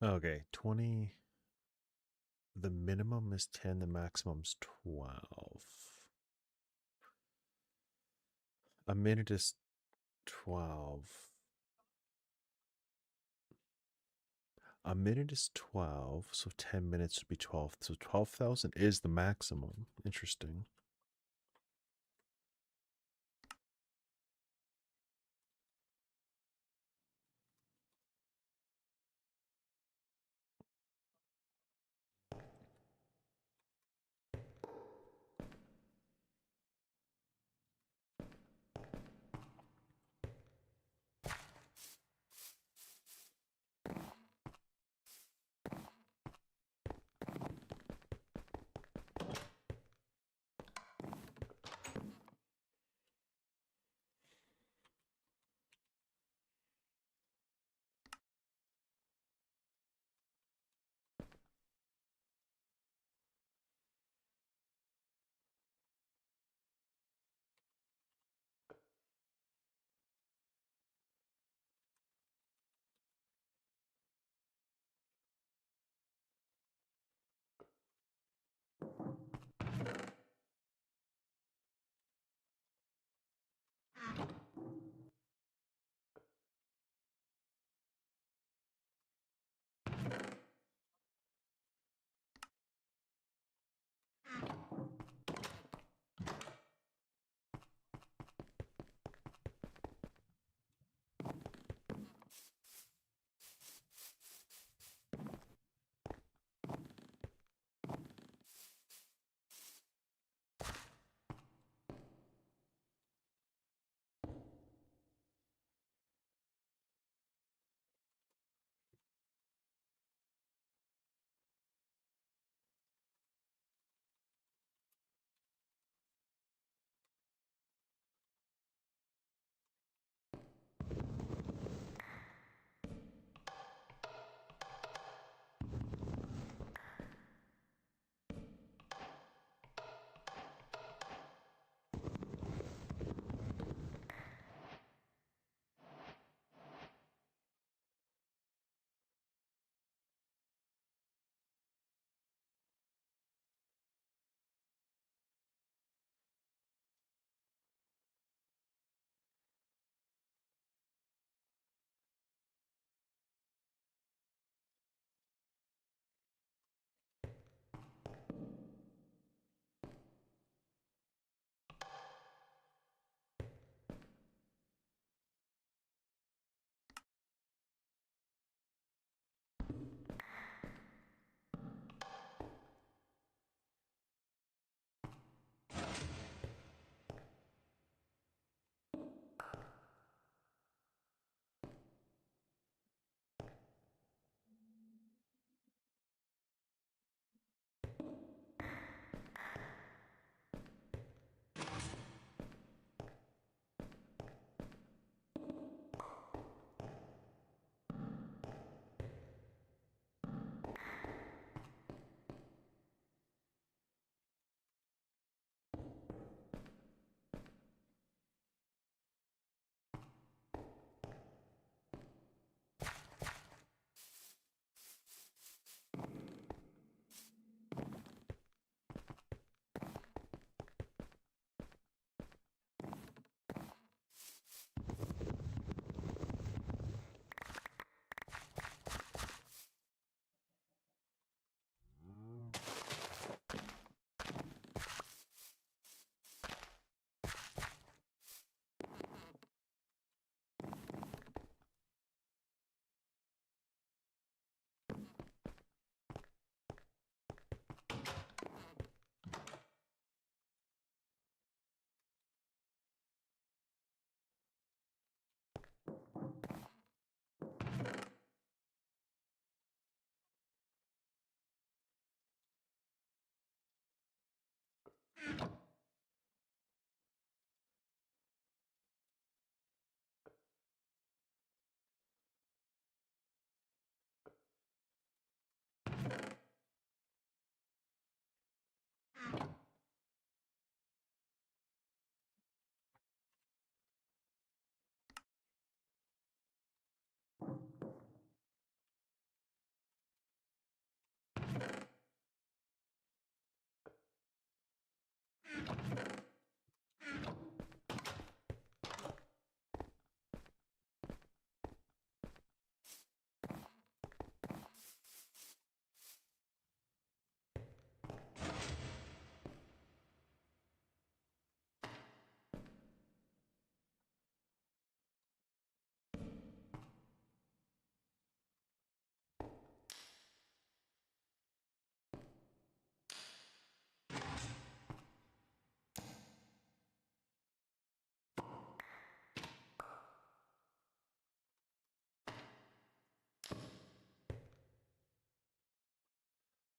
Okay, 20. The minimum is 10, the maximum's 12. A minute is 12. A minute is 12, so 10 minutes would be 12. So 12,000 is the maximum. Interesting.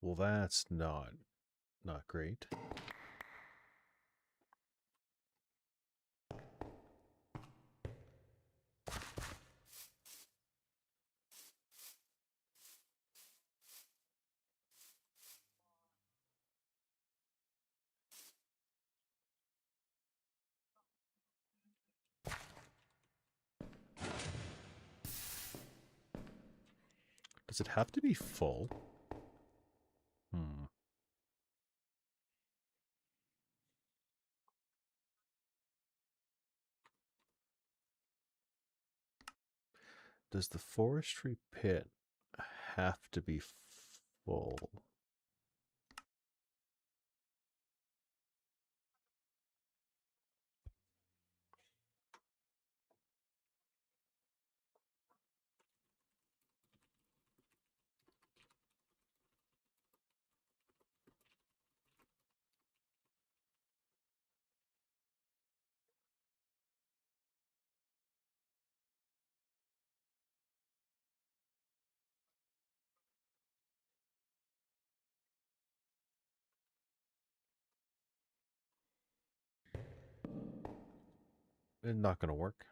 Well, that's not great. Does it have to be full? Hmm. Does the forestry pit have to be full? It's not going to work.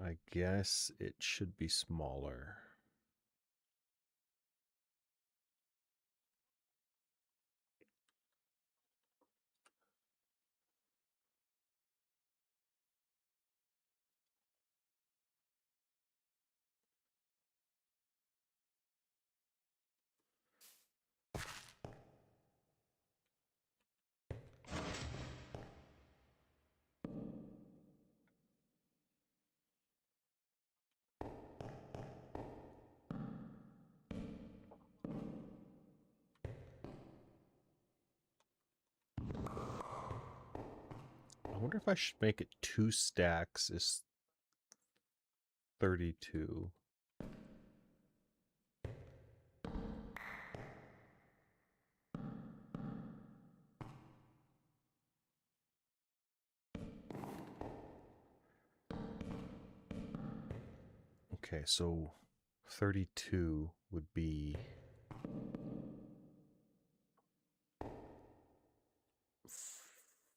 I guess it should be smaller. I wonder if I should make it 2 stacks is 32. Okay, so 32 would be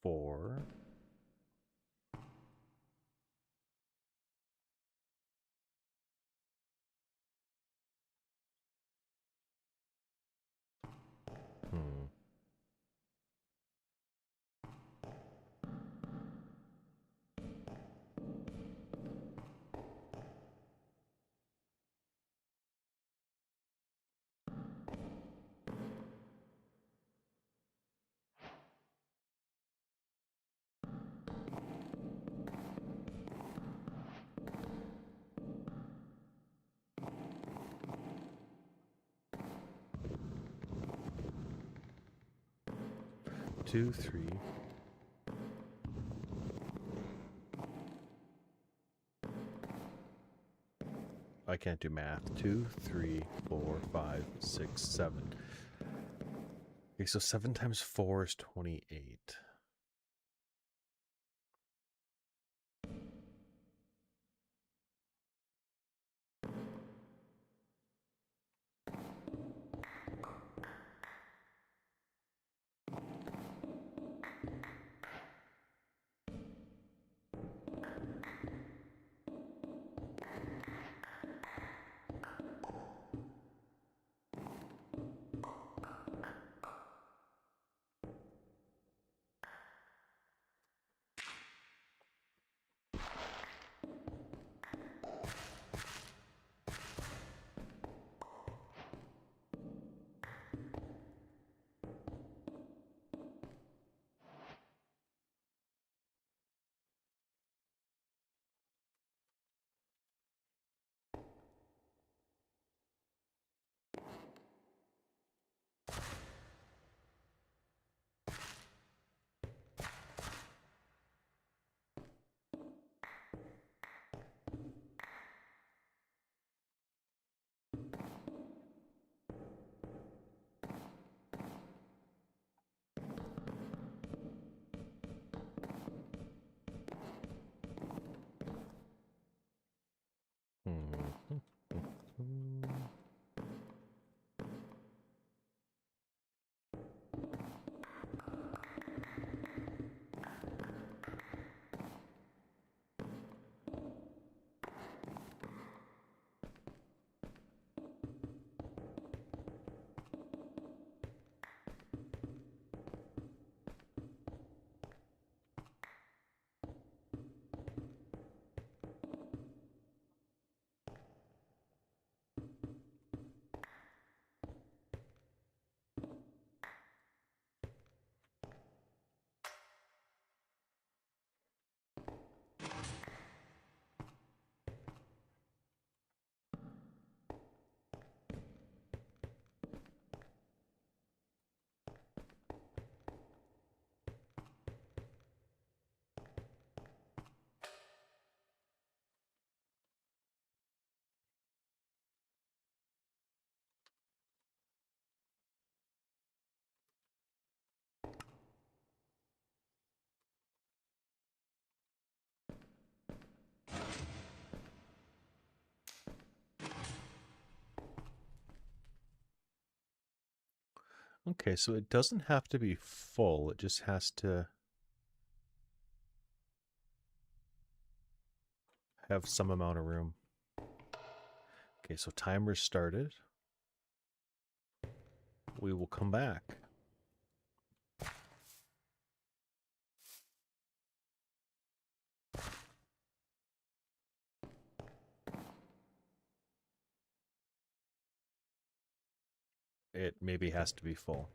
4. Hmm. Two, three. I can't do math. 2, 3, 4, 5, 6, 7. Okay, so 7 times 4 is 28. Okay, so it doesn't have to be full. It just has to have some amount of room. Okay, so timer started. We will come back. It maybe has to be full.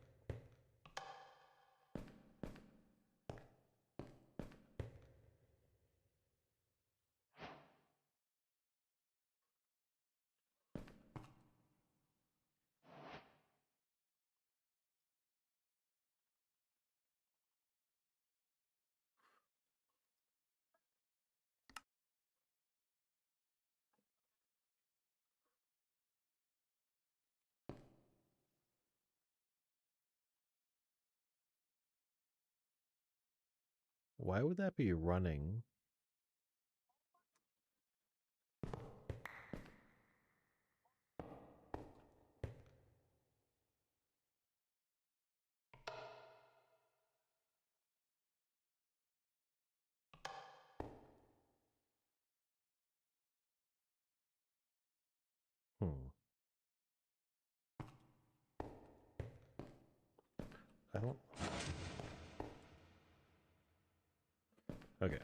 Why would that be running? Hmm. I don't... Okay.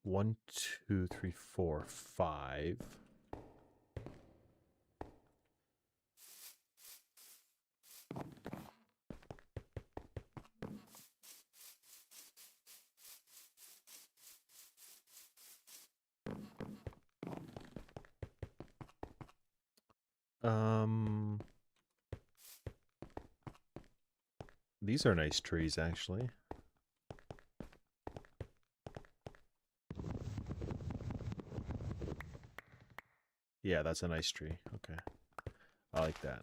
One, two, three, four, five. These are nice trees, actually. Yeah, that's a nice tree. Okay. I like that.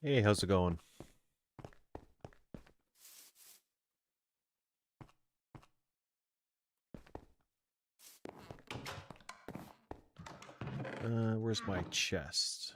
Hey, how's it going? Where's my chest?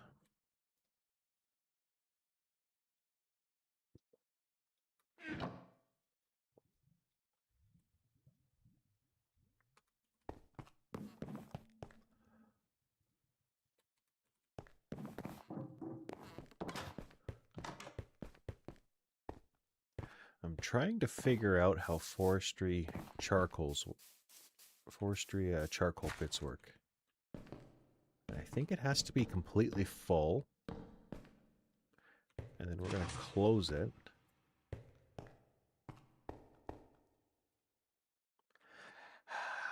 I'm trying to figure out how forestry charcoal pits work. I think it has to be completely full. And then we're going to close it.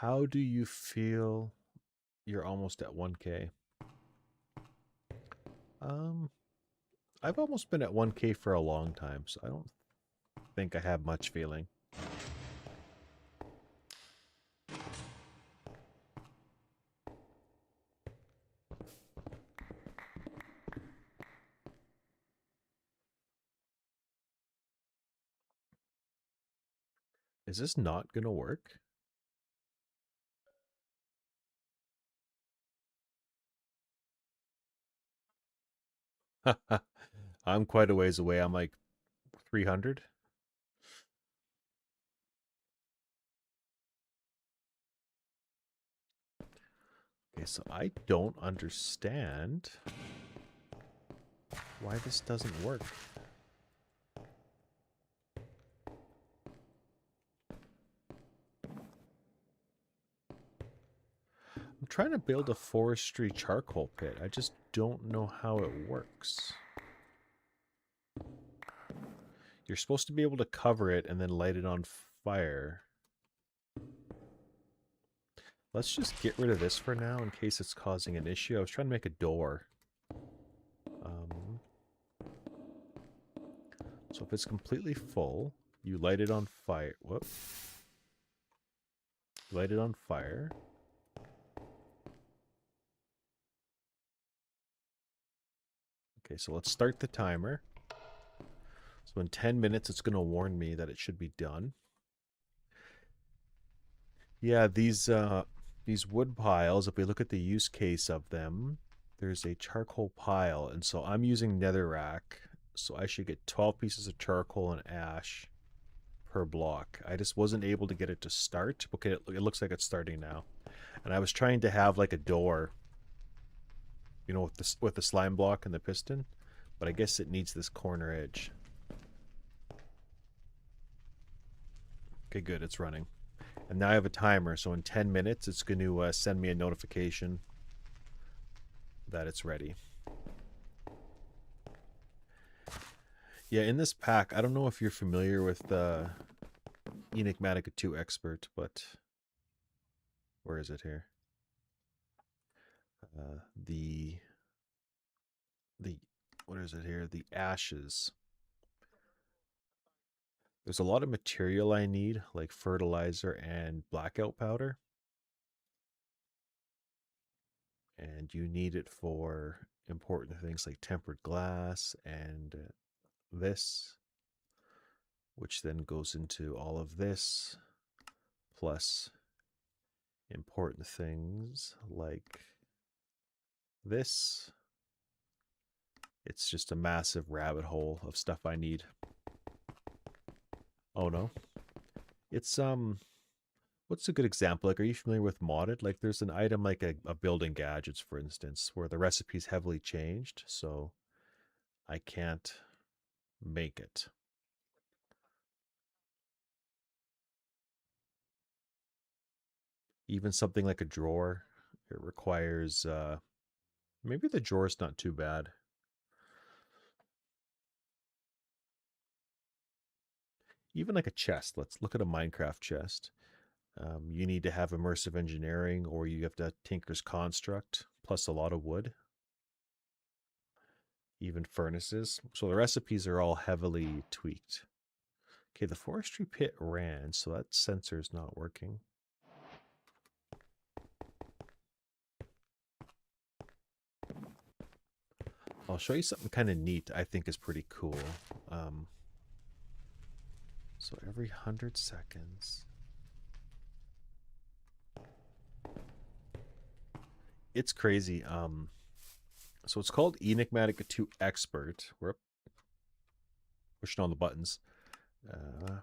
How do you feel you're almost at 1K? I've almost been at 1K for a long time, so I don't think I have much feeling. Is this not going to work? I'm quite a ways away. I'm like 300. Okay, so I don't understand why this doesn't work. I'm trying to build a forestry charcoal pit. I just don't know how it works. You're supposed to be able to cover it and then light it on fire. Let's just get rid of this for now in case it's causing an issue. I was trying to make a door. So if it's completely full, you light it on fire. Whoop. Light it on fire. Okay, so let's start the timer. So in 10 minutes, it's going to warn me that it should be done. Yeah, these wood piles, if we look at the use case of them, there's a charcoal pile. And so I'm using netherrack. So I should get 12 pieces of charcoal and ash per block. I just wasn't able to get it to start. Okay, it looks like it's starting now. And I was trying to have like a door, you know, with the slime block and the piston, but I guess it needs this corner edge. Okay, good, it's running. And now I have a timer, so in 10 minutes it's going to send me a notification that it's ready. Yeah, in this pack, I don't know if you're familiar with Enigmatica 2 Expert, but where is it here? What is it here? The ashes. There's a lot of material I need, like fertilizer and blackout powder. And you need it for important things like tempered glass and this, which then goes into all of this, plus important things like this. It's just a massive rabbit hole of stuff I need. Oh no. It's what's a good example? Like, are you familiar with modded? Like, there's an item like a building gadgets, for instance, where the recipe's heavily changed, so I can't make it. Even something like a drawer, it requires maybe the drawer's not too bad. Even like a chest. Let's look at a Minecraft chest. You need to have immersive engineering, or you have to Tinker's Construct, plus a lot of wood. Even furnaces. So the recipes are all heavily tweaked. Okay, the forestry pit ran, so that sensor's not working. I'll show you something kind of neat I think is pretty cool. So every 100 seconds, it's crazy. So it's called Enigmatica 2 Expert. We're pushing all the buttons. Uh,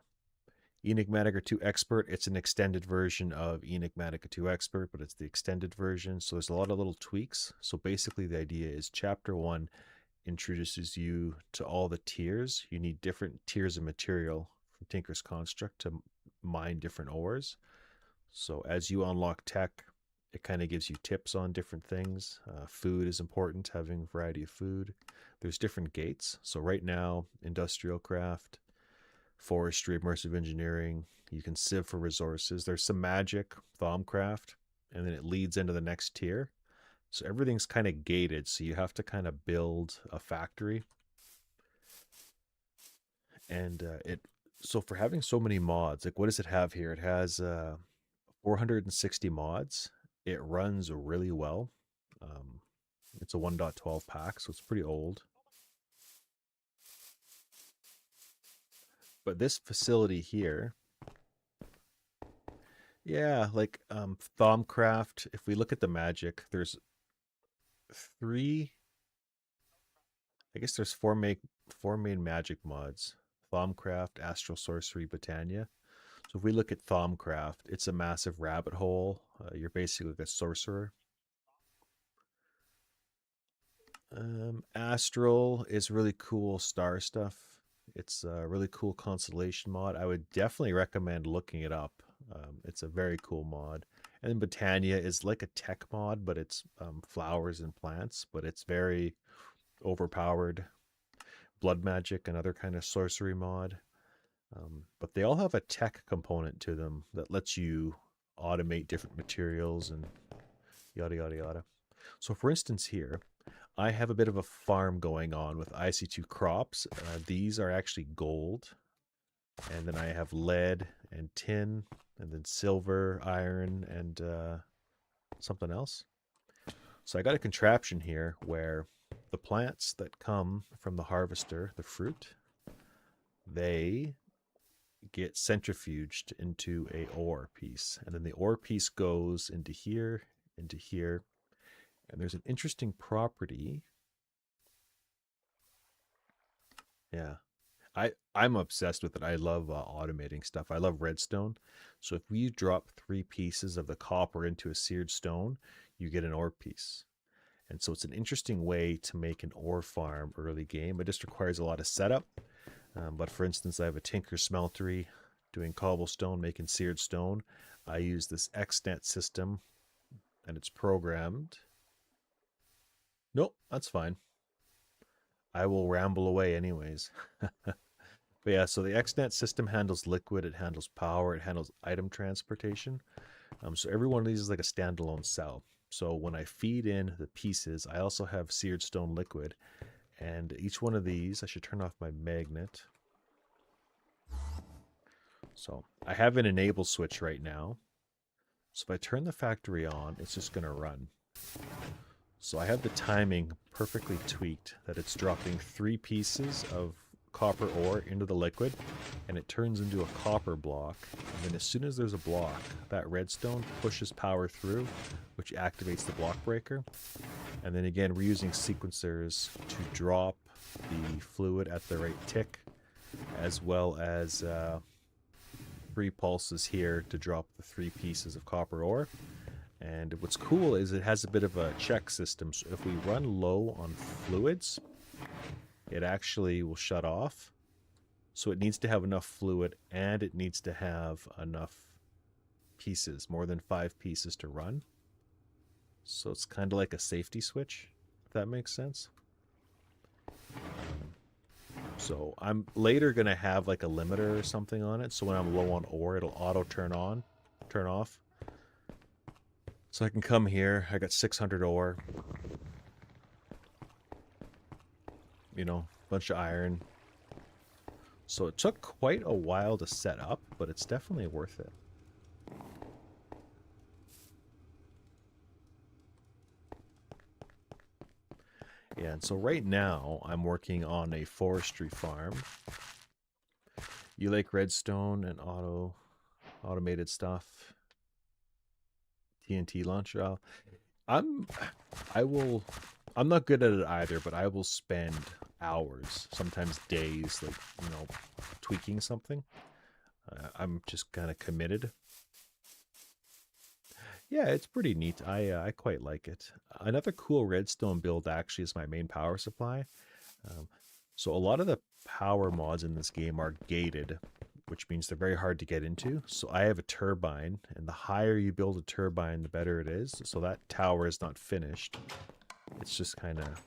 Enigmatica 2 Expert. It's an extended version of Enigmatica 2 Expert, but it's the extended version. So there's a lot of little tweaks. So basically, the idea is Chapter 1 introduces you to all the tiers. You need different tiers of material from Tinker's Construct to mine different ores. So as you unlock tech, it kind of gives you tips on different things. Food is important, having a variety of food. There's different gates. So right now, industrial craft, forestry, immersive engineering. You can sieve for resources. There's some magic, Thaumcraft, and then it leads into the next tier. So everything's kind of gated. So you have to kind of build a factory. And so for having so many mods, like what does it have here? It has 460 mods. It runs really well. Um, it's a 1.12 pack, so it's pretty old. But this facility here, yeah, like Thaumcraft, if we look at the magic, there's three, I guess there's four main magic mods. Thaumcraft, Astral Sorcery, Britannia. So if we look at Thaumcraft, it's a massive rabbit hole. You're basically like a sorcerer. Astral is really cool star stuff. It's a really cool constellation mod. I would definitely recommend looking it up. It's a very cool mod. And then Britannia is like a tech mod, but it's flowers and plants, but it's very overpowered. Blood magic, another kind of sorcery mod. But they all have a tech component to them that lets you automate different materials and yada, yada, yada. So for instance here, I have a bit of a farm going on with IC2 crops. These are actually gold. And then I have lead and tin, and then silver, iron, and something else. So I got a contraption here where the plants that come from the harvester, the fruit, they get centrifuged into a ore piece. And then the ore piece goes into here, and there's an interesting property. Yeah. I'm obsessed with it. I love automating stuff. I love redstone. So if we drop 3 pieces of the copper into a seared stone, you get an ore piece. And so it's an interesting way to make an ore farm early game. It just requires a lot of setup. But for instance, I have a Tinker Smeltery doing cobblestone, making seared stone. I use this XNet system, and it's programmed. Nope, that's fine. I will ramble away anyways. But yeah, so the XNet system handles liquid, it handles power, it handles item transportation. So every one of these is like a standalone cell. So when I feed in the pieces, I also have seared stone liquid. And each one of these, I should turn off my magnet. So I have an enable switch right now. So if I turn the factory on, it's just going to run. So I have the timing perfectly tweaked that it's dropping 3 pieces of copper ore into the liquid, and it turns into a copper block. And then as soon as there's a block, that redstone pushes power through, which activates the block breaker. And then again, we're using sequencers to drop the fluid at the right tick, as well as 3 pulses here to drop the 3 pieces of copper ore. And what's cool is it has a bit of a check system. So if we run low on fluids, it actually will shut off. So it needs to have enough fluid, and it needs to have enough pieces, more than 5 pieces to run. So it's kind of like a safety switch, if that makes sense. So I'm later going to have like a limiter or something on it. So when I'm low on ore, it'll auto turn off. So I can come here. I got 600 ore. You know, bunch of iron. So it took quite a while to set up, but it's definitely worth it. Yeah, and so right now I'm working on a forestry farm. You like redstone and automated stuff? TNT launcher? I'm I will I'm not good at it either, but I will spend hours, sometimes days, like, tweaking something. I'm just kind of committed. Yeah, it's pretty neat. I quite like it. Another cool redstone build actually is my main power supply. Um, so a lot of the power mods in this game are gated, which means they're very hard to get into. So I have a turbine, and the higher you build a turbine, the better it is. So that tower is not finished. It's just kind of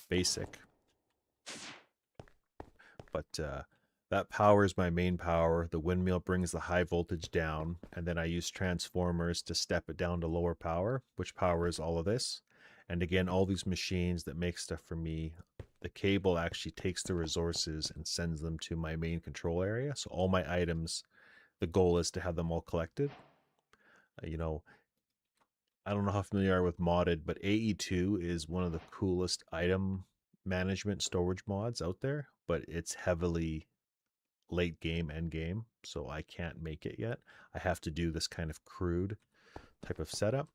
basic. But that power is my main power. The windmill brings the high voltage down, and then I use transformers to step it down to lower power, which powers all of this. And again, all these machines that make stuff for me, the cable actually takes the resources and sends them to my main control area. So all my items, the goal is to have them all collected. You know, I don't know how familiar you are with modded, but AE2 is one of the coolest item management storage mods out there, but it's heavily late game, end game, so I can't make it yet. I have to do this kind of crude type of setup.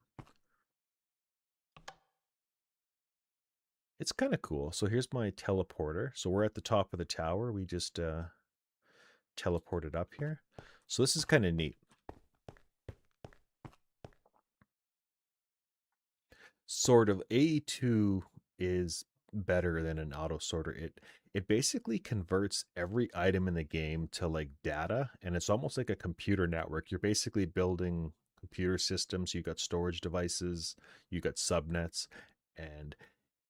It's kind of cool. So here's my teleporter. So we're at the top of the tower. We just teleported up here. So this is kind of neat. Sort of AE2 is better than an auto sorter. It basically converts every item in the game to like data, and it's almost like a computer network. You're basically building computer systems. You got storage devices, you got subnets, and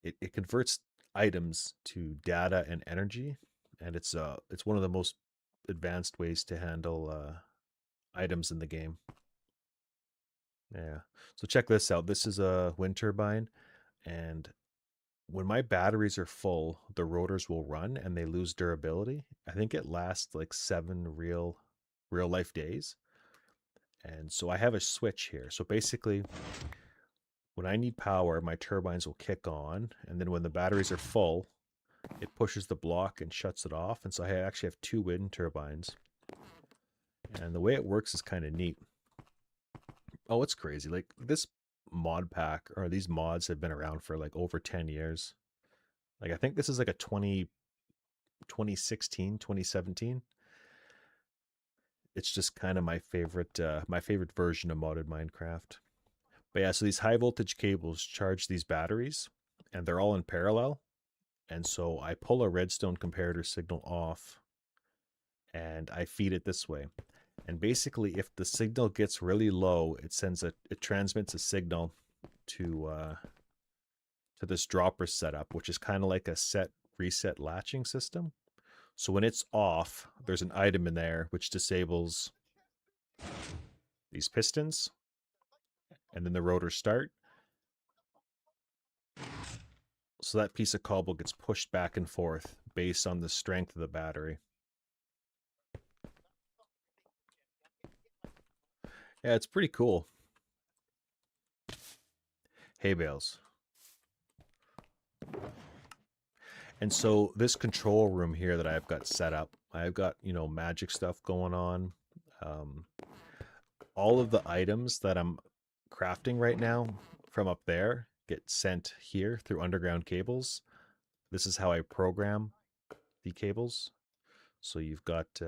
it converts items to data and energy, and it's one of the most advanced ways to handle items in the game. Yeah. So check this out. This is a wind turbine, and when my batteries are full, the rotors will run and they lose durability. I think it lasts like 7 real life days. And so I have a switch here. So basically, when I need power, my turbines will kick on, and then when the batteries are full, it pushes the block and shuts it off. And so I actually have 2 wind turbines. And the way it works is kind of neat. Oh, it's crazy. Like this mod pack or these mods have been around for like over 10 years. Like I think this is like a 2016, 2017. It's just kind of my favorite version of modded Minecraft. But yeah, so these high voltage cables charge these batteries, and they're all in parallel. And so I pull a redstone comparator signal off and I feed it this way. And basically, if the signal gets really low, it transmits a signal to this dropper setup, which is kind of like a set reset latching system. So when it's off, there's an item in there which disables these pistons, and then the rotors start. So that piece of cobble gets pushed back and forth based on the strength of the battery. Yeah, it's pretty cool. Hay bales. And so this control room here that I've got set up, I've got, magic stuff going on. Um, all of the items that I'm crafting right now from up there get sent here through underground cables. This is how I program the cables. So you've got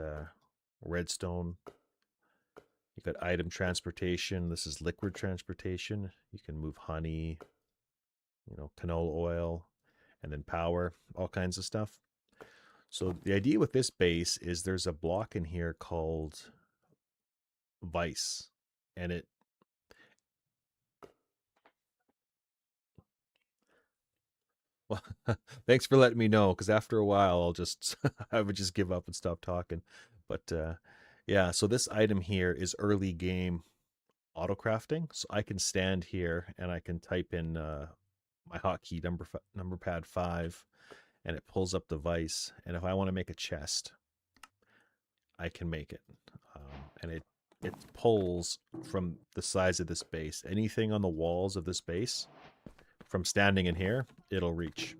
redstone, you've got item transportation. This is liquid transportation. You can move honey, canola oil, and then power, all kinds of stuff. So the idea with this base is there's a block in here called Vice, and it well, thanks for letting me know, because after a while I'll just I would just give up and stop talking. But yeah, so this item here is early game auto crafting. So I can stand here and I can type in my hotkey number pad 5, and it pulls up the vice. And if I want to make a chest, I can make it, and it pulls from the size of this base. Anything on the walls of this base, from standing in here, it'll reach.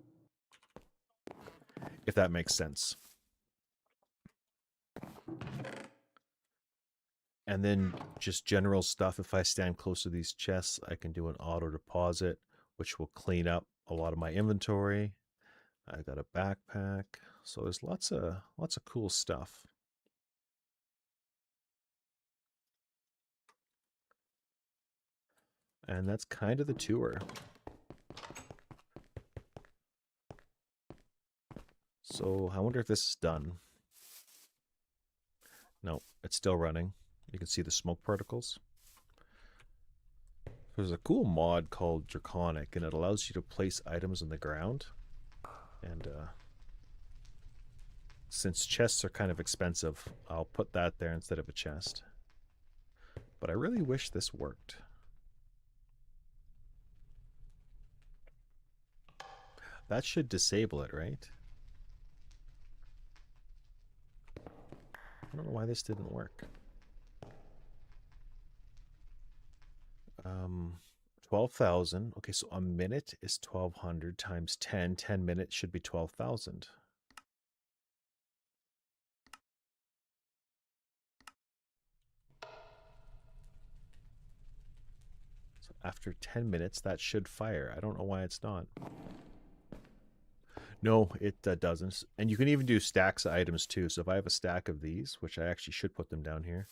If that makes sense. And then just general stuff. If I stand close to these chests, I can do an auto deposit, which will clean up a lot of my inventory. I got a backpack. So there's lots of cool stuff. And that's kind of the tour. So I wonder if this is done. No, it's still running. You can see the smoke particles. There's a cool mod called Draconic, and it allows you to place items on the ground. And since chests are kind of expensive, I'll put that there instead of a chest. But I really wish this worked. That should disable it, right? I don't know why this didn't work. 12,000. Okay, so a minute is 1,200 times 10. 10 minutes should be 12,000. So after 10 minutes, that should fire. I don't know why it's not. No, it doesn't. And you can even do stacks of items too. So if I have a stack of these, which I actually should put them down here,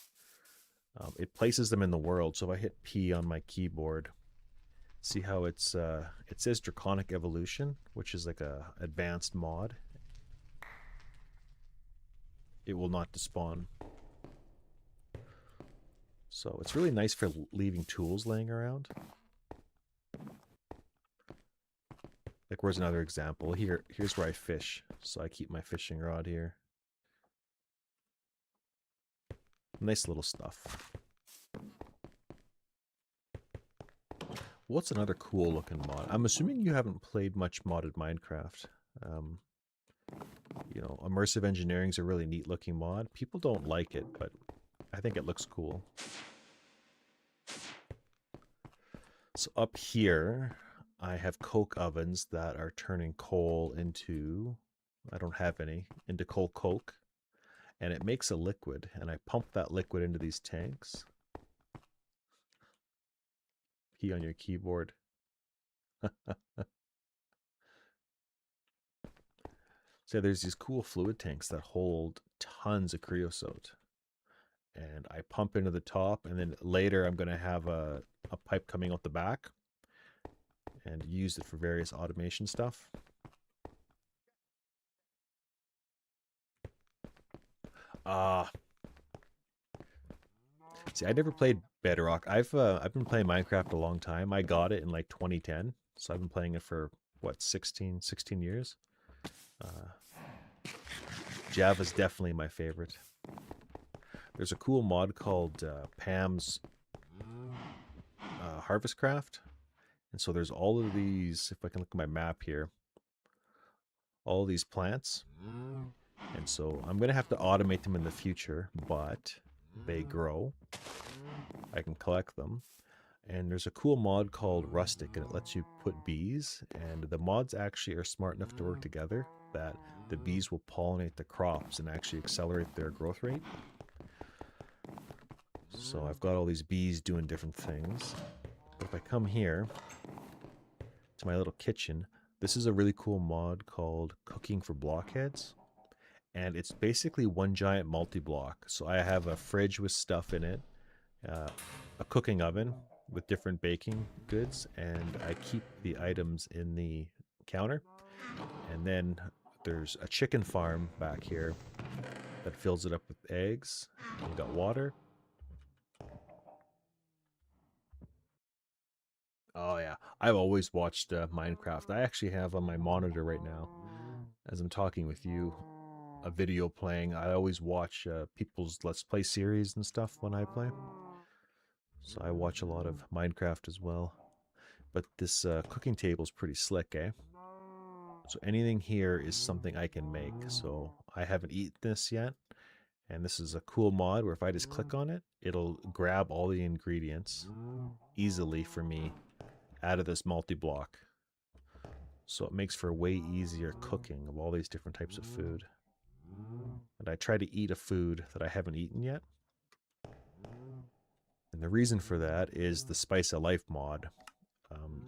it places them in the world. So if I hit P on my keyboard, see how it says Draconic Evolution, which is like a advanced mod. It will not despawn. So it's really nice for leaving tools laying around. Like, where's another example? Here's where I fish. So I keep my fishing rod here. Nice little stuff. What's another cool looking mod? I'm assuming you haven't played much modded Minecraft. You know, immersive engineering is a really neat looking mod. People don't like it, but I think it looks cool. So up here, I have coke ovens that are turning coal into, I don't have any, into coal coke. And it makes a liquid, and I pump that liquid into these tanks. P on your keyboard. So there's these cool fluid tanks that hold tons of creosote. And I pump into the top, and then later I'm going to have a pipe coming out the back and use it for various automation stuff. See, I never played Bedrock. I've been playing Minecraft a long time. I got it in like 2010, so I've been playing it for what 16 years. Java's definitely my favorite. There's a cool mod called Pam's Harvest Craft, and so there's all of these. If I can look at my map here, all of these plants, and so I'm gonna have to automate them in the future, but they grow. I can collect them. And there's a cool mod called Rustic, and it lets you put bees. And the mods actually are smart enough to work together that the bees will pollinate the crops and actually accelerate their growth rate. So I've got all these bees doing different things. But if I come here to my little kitchen, this is a really cool mod called Cooking for Blockheads. And it's basically one giant multi-block. So I have a fridge with stuff in it, a cooking oven with different baking goods, and I keep the items in the counter. And then there's a chicken farm back here that fills it up with eggs. You got water. Oh yeah, I've always watched Minecraft. I actually have on my monitor right now, as I'm talking with you, a video playing. I always watch people's Let's Play series and stuff when I play. So I watch a lot of Minecraft as well. But this cooking table is pretty slick, eh? So anything here is something I can make. So I haven't eaten this yet. And this is a cool mod where if I just click on it, it'll grab all the ingredients easily for me out of this multi-block. So it makes for way easier cooking of all these different types of food. And I try to eat a food that I haven't eaten yet. And the reason for that is the Spice of Life mod.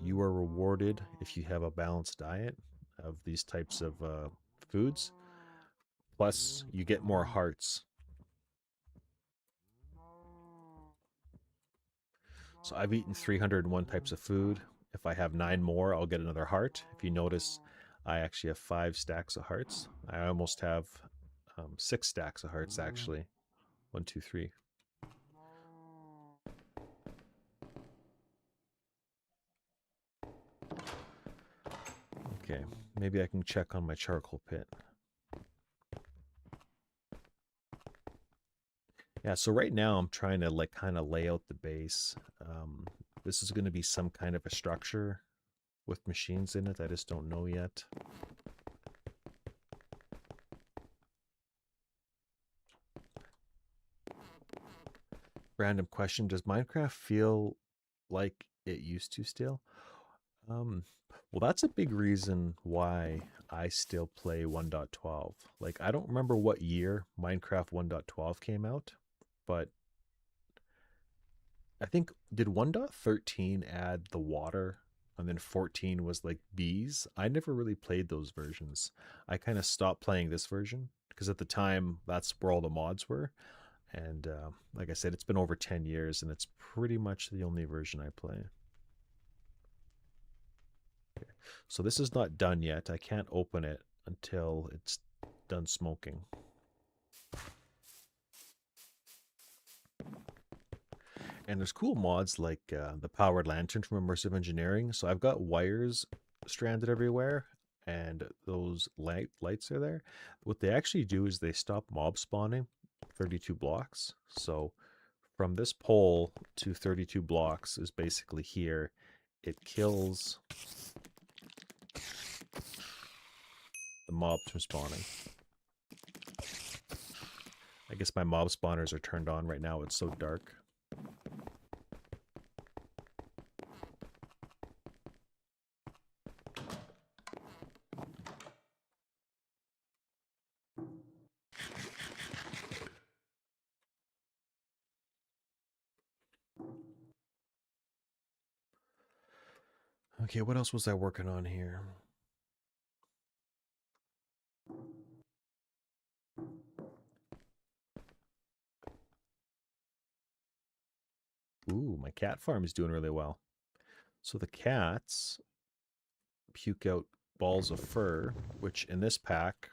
You are rewarded if you have a balanced diet of these types of foods. Plus, you get more hearts. So I've eaten 301 types of food. If I have 9 more, I'll get another heart. If you notice, I actually have 5 stacks of hearts. I almost have 6 stacks of hearts, actually. 1, 2, 3. Okay, maybe I can check on my charcoal pit. Yeah, so right now I'm trying to like kind of lay out the base. This is going to be some kind of a structure with machines in it. I just don't know yet. Random question: does Minecraft feel like it used to still? Well, that's a big reason why I still play 1.12. Like, I don't remember what year Minecraft 1.12 came out, but I think did 1.13 add the water and then 14 was like bees? I never really played those versions. I kind of stopped playing this version because at the time that's where all the mods were. And like I said, it's been over 10 years and it's pretty much the only version I play. Okay. So this is not done yet. I can't open it until it's done smoking. And there's cool mods like the powered lantern from Immersive Engineering. So I've got wires stranded everywhere, and those lights are there. What they actually do is they stop mob spawning 32 blocks. So from this pole to 32 blocks is basically here. It kills the mobs from spawning. I guess my mob spawners are turned on right now. It's so dark. Okay, what else was I working on here? Ooh, my cat farm is doing really well. So the cats puke out balls of fur, which in this pack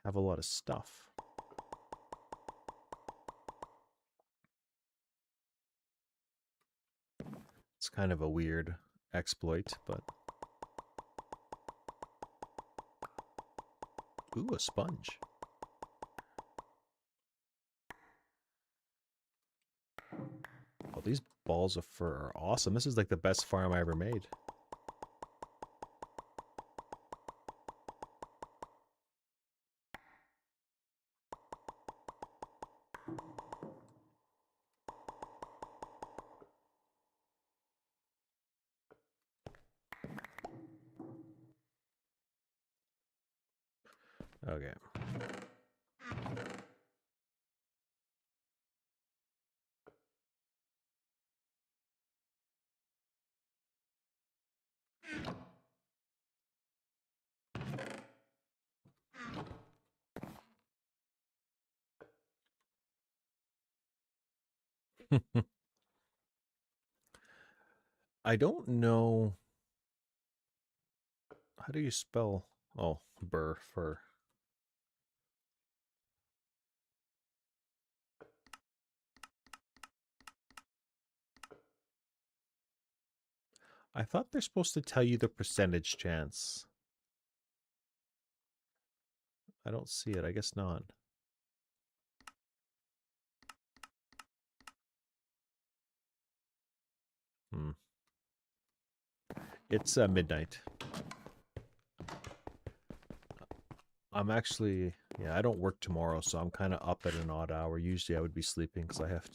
have a lot of stuff. It's kind of a weird exploit, but... Ooh, a sponge. Oh, these balls of fur are awesome. This is like the best farm I ever made. Okay. I don't know. How do you spell? Oh, burr, fur. I thought they're supposed to tell you the percentage chance. I don't see it. I guess not. Hmm. It's midnight. I'm actually, yeah, I don't work tomorrow, so I'm kind of up at an odd hour. Usually I would be sleeping because I have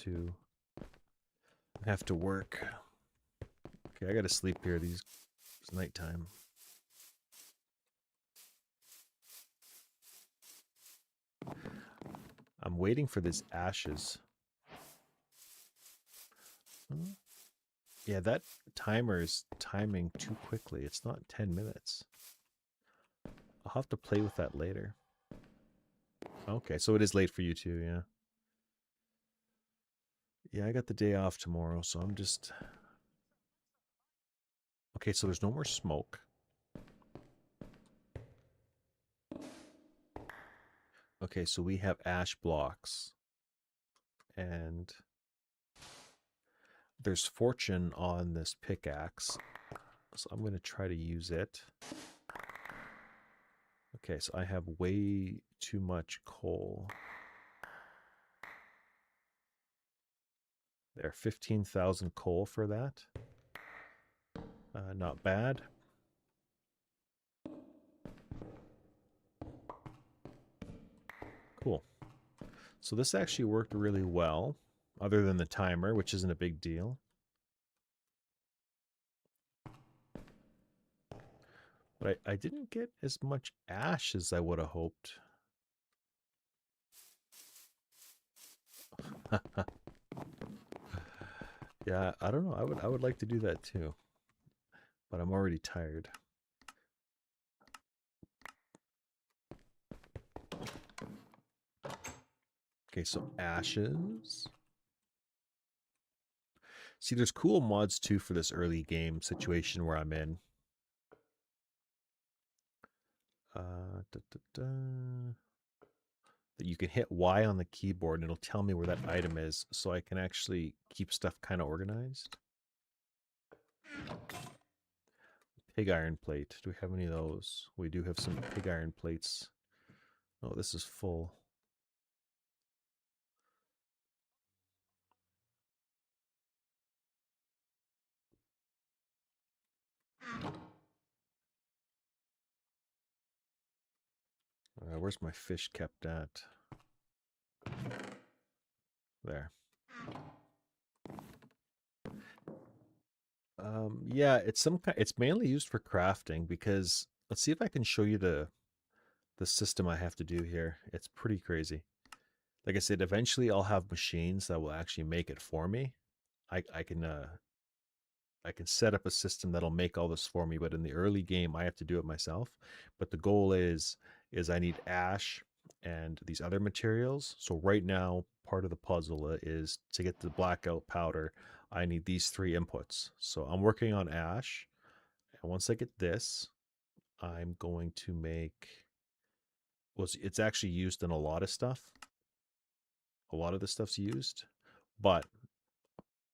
to work. Okay, I gotta sleep here. It's nighttime. I'm waiting for this ashes. Hmm? Yeah, that timer is timing too quickly. It's not 10 minutes. I'll have to play with that later. Okay, so it is late for you too, yeah. Yeah, I got the day off tomorrow, so I'm just... Okay, so there's no more smoke. Okay, so we have ash blocks. And there's fortune on this pickaxe. So I'm going to try to use it. Okay, so I have way too much coal. There, 15,000 coal for that. Not bad. Cool. So this actually worked really well, other than the timer, which isn't a big deal. But I didn't get as much ash as I would have hoped. Yeah, I don't know. I would like to do that too. But I'm already tired. Okay, so ashes. See, there's cool mods too for this early game situation where I'm in. That you can hit Y on the keyboard and it'll tell me where that item is, so I can actually keep stuff kind of organized. Pig iron plate. Do we have any of those? We do have some pig iron plates. Oh, this is full. Where's my fish kept at? There. Yeah, it's some kind. It's mainly used for crafting because let's see if I can show you the system I have to do here. It's pretty crazy. Like I said, eventually I'll have machines that will actually make it for me. I can I can set up a system that'll make all this for me, but in the early game I have to do it myself. But the goal is I need ash and these other materials. So right now part of the puzzle is to get the blackout powder, I need these three inputs. So I'm working on ash, and once I get this, I'm going to make well, it's actually used in a lot of stuff. A lot of the stuff's used, but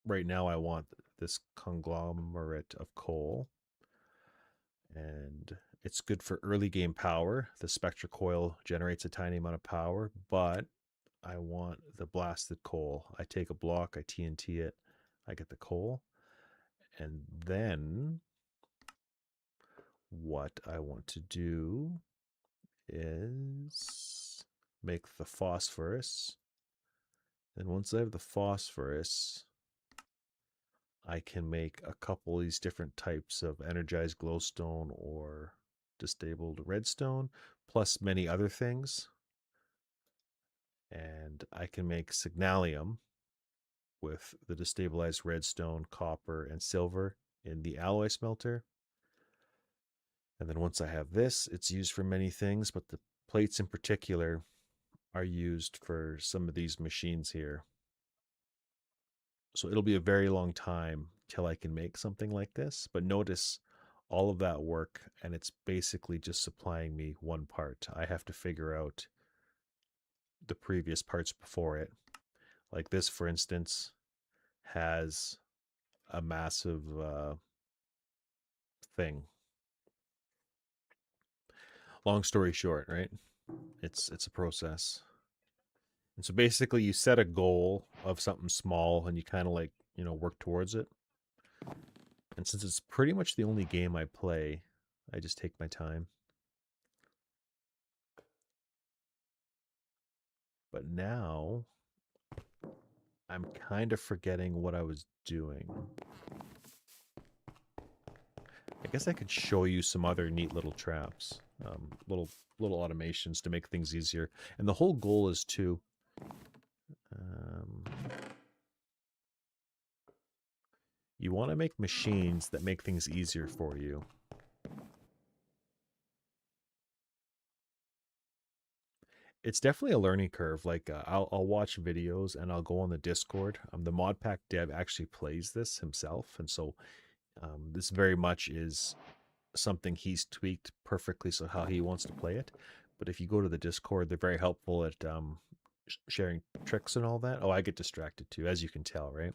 right now I want this conglomerate of coal, and it's good for early game power. The Spectra coil generates a tiny amount of power, but I want the blasted coal. I take a block, I TNT it, I get the coal, and then what I want to do is make the phosphorus. And once I have the phosphorus, I can make a couple of these different types of energized glowstone or disabled redstone, plus many other things. And I can make signalium with the destabilized redstone, copper, and silver in the alloy smelter. And then once I have this, it's used for many things, but the plates in particular are used for some of these machines here. So it'll be a very long time till I can make something like this. But notice all of that work, and it's basically just supplying me one part. I have to figure out the previous parts before it. Like this, for instance, has a massive thing. Long story short, right? It's a process. And so basically you set a goal of something small and you kind of like, work towards it. And since it's pretty much the only game I play, I just take my time. But now I'm kind of forgetting what I was doing. I guess I could show you some other neat little traps, little automations to make things easier. And the whole goal is to want to make machines that make things easier for you. It's definitely a learning curve. Like I'll watch videos and I'll go on the Discord. The modpack dev actually plays this himself, and so this very much is something he's tweaked perfectly so how he wants to play it. But if you go to the Discord, they're very helpful at sharing tricks and all that. Oh, I get distracted too, as you can tell, right?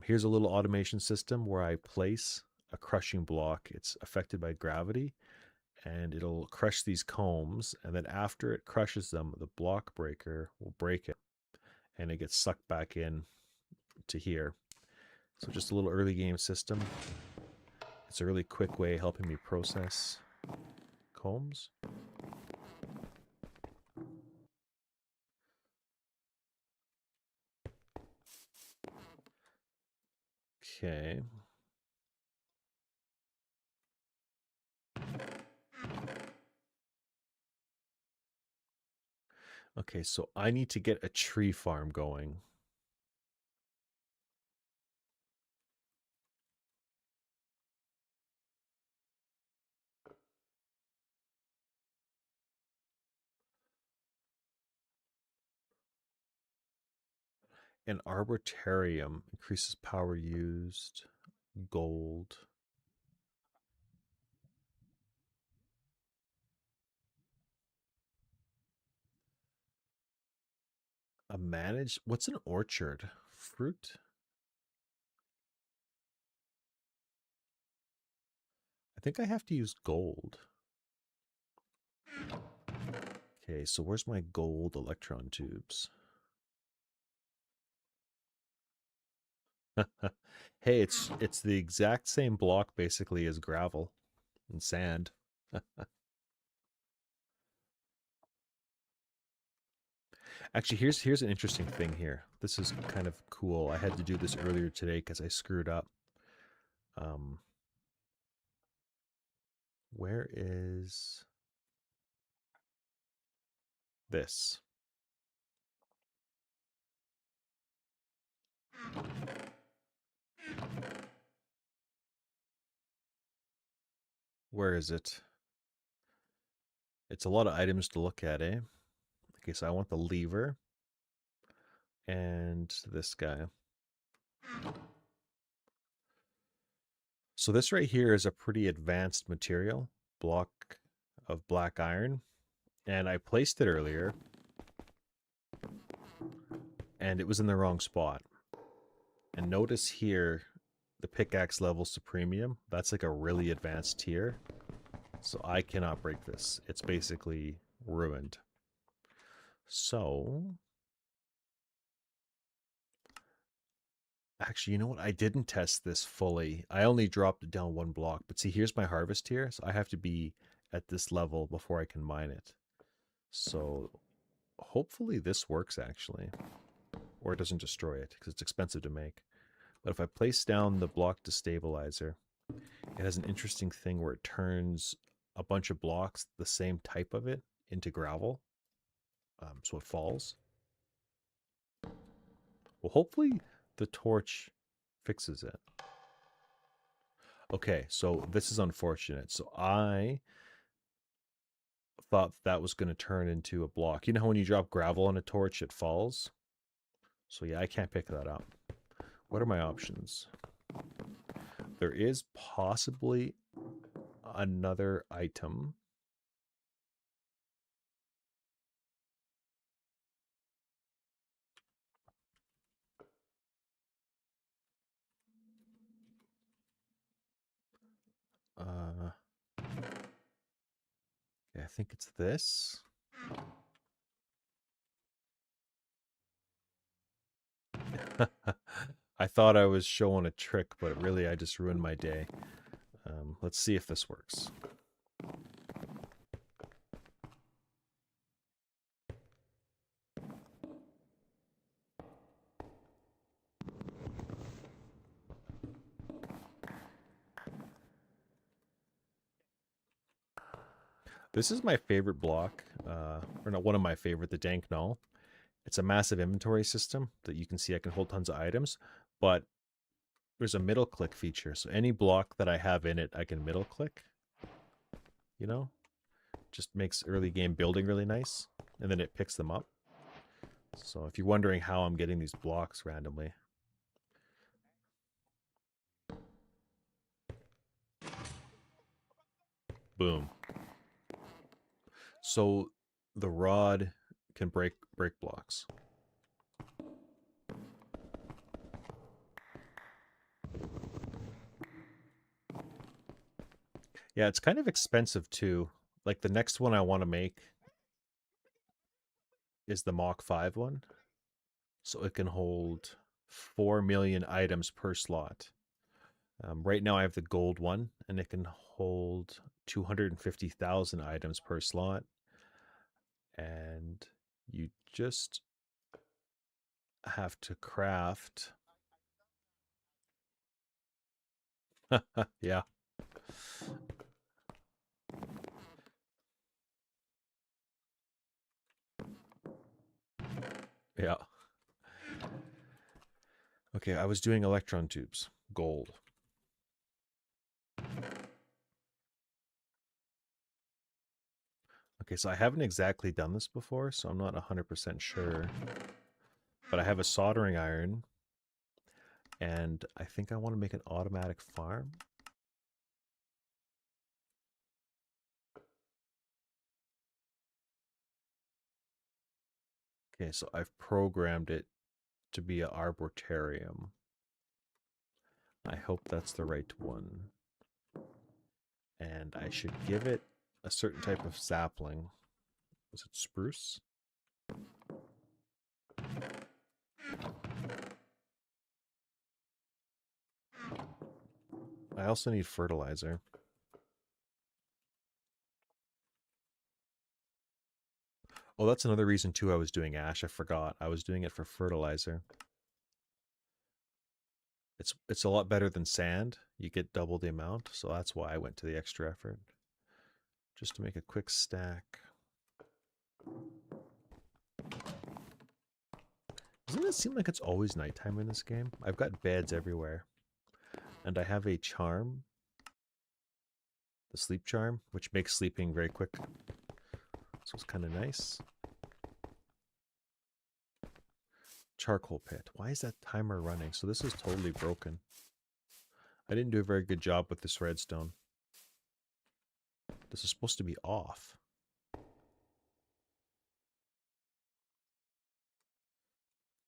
Here's a little automation system where I place a crushing block. It's affected by gravity, and it'll crush these combs, and then after it crushes them, the block breaker will break it, and it gets sucked back in to here. So just a little early game system. It's a really quick way helping me process combs. Okay. Okay, so I need to get a tree farm going. An arboretum increases power used. Gold. A managed. What's an orchard? Fruit? I think I have to use gold. Okay, so where's my gold electron tubes? Hey, it's the exact same block basically as gravel and sand. Actually, here's an interesting thing here. This is kind of cool. I had to do this earlier today because I screwed up. Where is this? Where is it? It's a lot of items to look at, eh? Okay, so I want the lever and this guy. So this right here is a pretty advanced material, block of black iron, and I placed it earlier and it was in the wrong spot. And notice here the pickaxe levels to premium. That's like a really advanced tier. So I cannot break this. It's basically ruined. So actually, you know what? I didn't test this fully. I only dropped it down one block. But see, here's my harvest here. So I have to be at this level before I can mine it. So hopefully this works actually. Or it doesn't destroy it because it's expensive to make. But if I place down the block destabilizer, it has an interesting thing where it turns a bunch of blocks, the same type of it, into gravel. So it falls. Well, hopefully the torch fixes it. Okay, so this is unfortunate. So I thought that was going to turn into a block. You know how when you drop gravel on a torch, it falls? So yeah, I can't pick that up. What are my options? There is possibly another item. Yeah, I think it's this. I thought I was showing a trick, but really I just ruined my day. Let's see if this works. This is my favorite block, or not one of my favorite, the Dank Null. It's a massive inventory system that you can see I can hold tons of items, but there's a middle click feature. So any block that I have in it, I can middle click, you know? Just makes early game building really nice. And then it picks them up. So if you're wondering how I'm getting these blocks randomly. Boom. So the rod can break blocks. Yeah, it's kind of expensive too. Like the next one I want to make is the Mach 5 one. So it can hold 4 million items per slot. Right now I have the gold one, and it can hold 250,000 items per slot. And you just have to craft. Yeah. Yeah. Okay, I was doing electron tubes. Gold. Okay, so I haven't exactly done this before, so I'm not 100% sure. But I have a soldering iron, and I think I want to make an automatic farm. Okay, so I've programmed it to be an arboretarium. I hope that's the right one. And I should give it a certain type of sapling. Is it spruce? I also need fertilizer. Oh, that's another reason too I was doing ash. I forgot. I was doing it for fertilizer. It's a lot better than sand. You get double the amount, so that's why I went to the extra effort. Just to make a quick stack. Doesn't it seem like it's always nighttime in this game? I've got beds everywhere. And I have a charm. The sleep charm, which makes sleeping very quick. So it's kind of nice. Charcoal pit. Why is that timer running? So this is totally broken. I didn't do a very good job with this redstone. This is supposed to be off.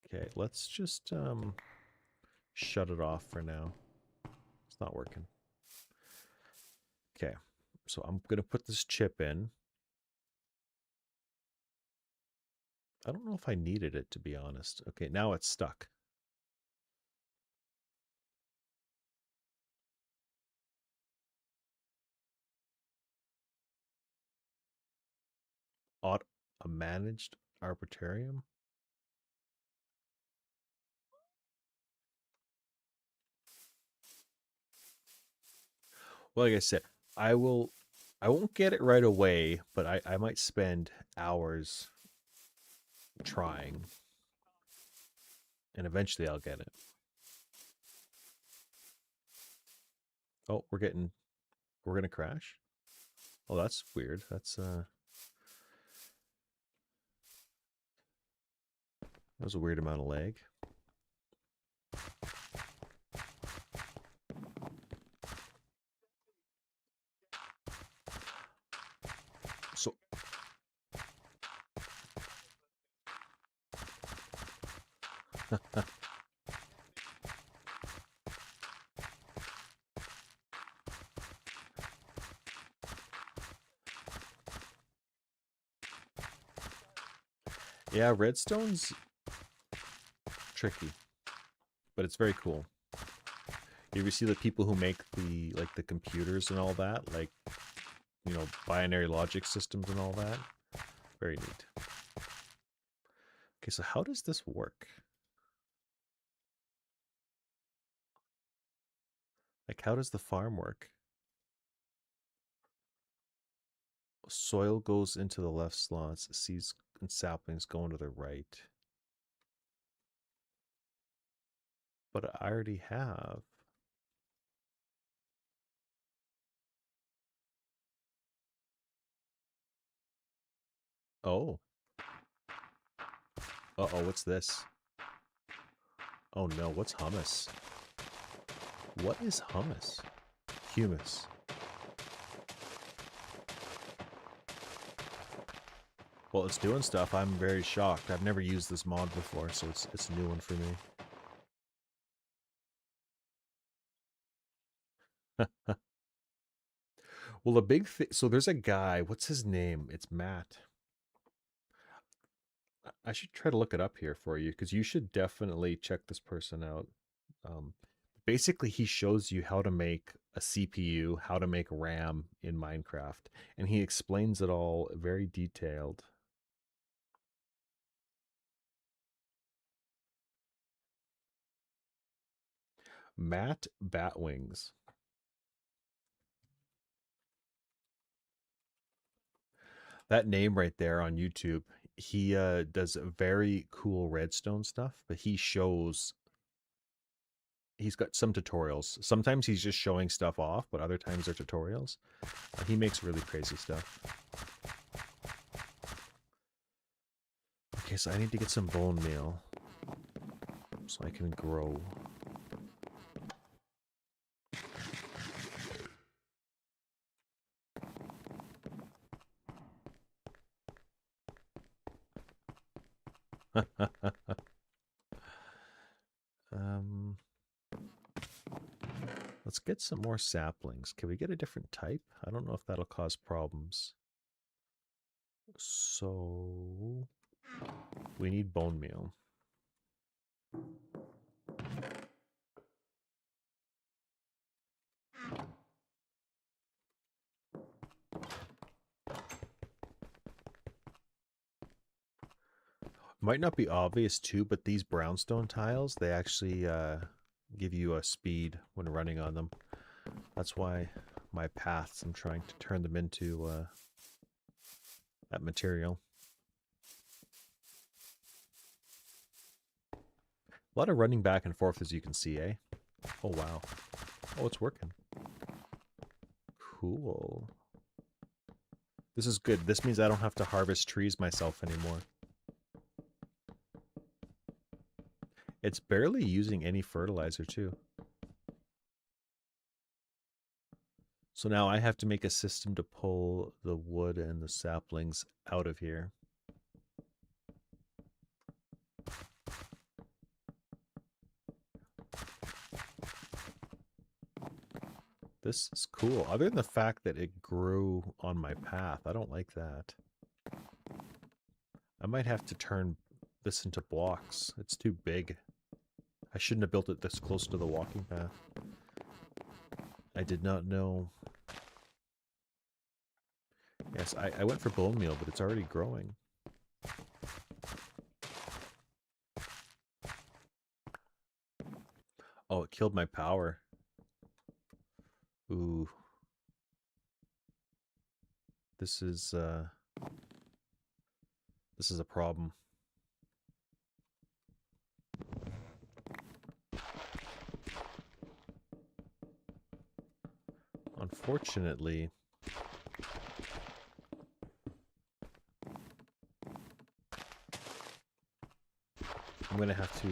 Okay, let's just shut it off for now. It's not working. Okay, so I'm going to put this chip in. I don't know if I needed it, to be honest. Okay, now it's stuck. A managed arbitrarium? Well, like I said, I won't get it right away, but I might spend hours trying. And eventually I'll get it. Oh, we're gonna crash? Oh, that's weird. That was a weird amount of lag. So yeah, redstone's tricky, but it's very cool. You ever see the people who make the computers and all that, like, you know, binary logic systems and all that? Very neat. Okay, so how does this work? Like, how does the farm work? Soil goes into the left slots, seeds and saplings go into the right. But I already have. Oh. Uh-oh, what's this? Oh no, what's hummus? What is hummus? Humus. Well, it's doing stuff. I'm very shocked. I've never used this mod before, so it's a new one for me. Well, the big thing... So there's a guy. What's his name? It's Matt. I should try to look it up here for you, because you should definitely check this person out. Um, Basically, he shows you how to make a CPU, how to make RAM in Minecraft, and he explains it all very detailed. Matt Batwings. That name right there on YouTube, he does very cool redstone stuff, but he's got some tutorials. Sometimes he's just showing stuff off, but other times they're tutorials. He makes really crazy stuff. Okay, so I need to get some bone meal so I can grow. um, let's get some more saplings. Can we get a different type? I don't know if that'll cause problems. So we need bone meal. Might not be obvious too, but these brownstone tiles, they actually give you a speed when running on them. That's why my paths, I'm trying to turn them into that material. A lot of running back and forth, as you can see, eh? Oh, wow. Oh, it's working. Cool. This is good. This means I don't have to harvest trees myself anymore. It's barely using any fertilizer, too. So now I have to make a system to pull the wood and the saplings out of here. This is cool. Other than the fact that it grew on my path, I don't like that. I might have to turn this into blocks. It's too big. I shouldn't have built it this close to the walking path. I did not know. Yes, I went for bone meal, but it's already growing. Oh, it killed my power. Ooh. This is a problem. Unfortunately, I'm going to have to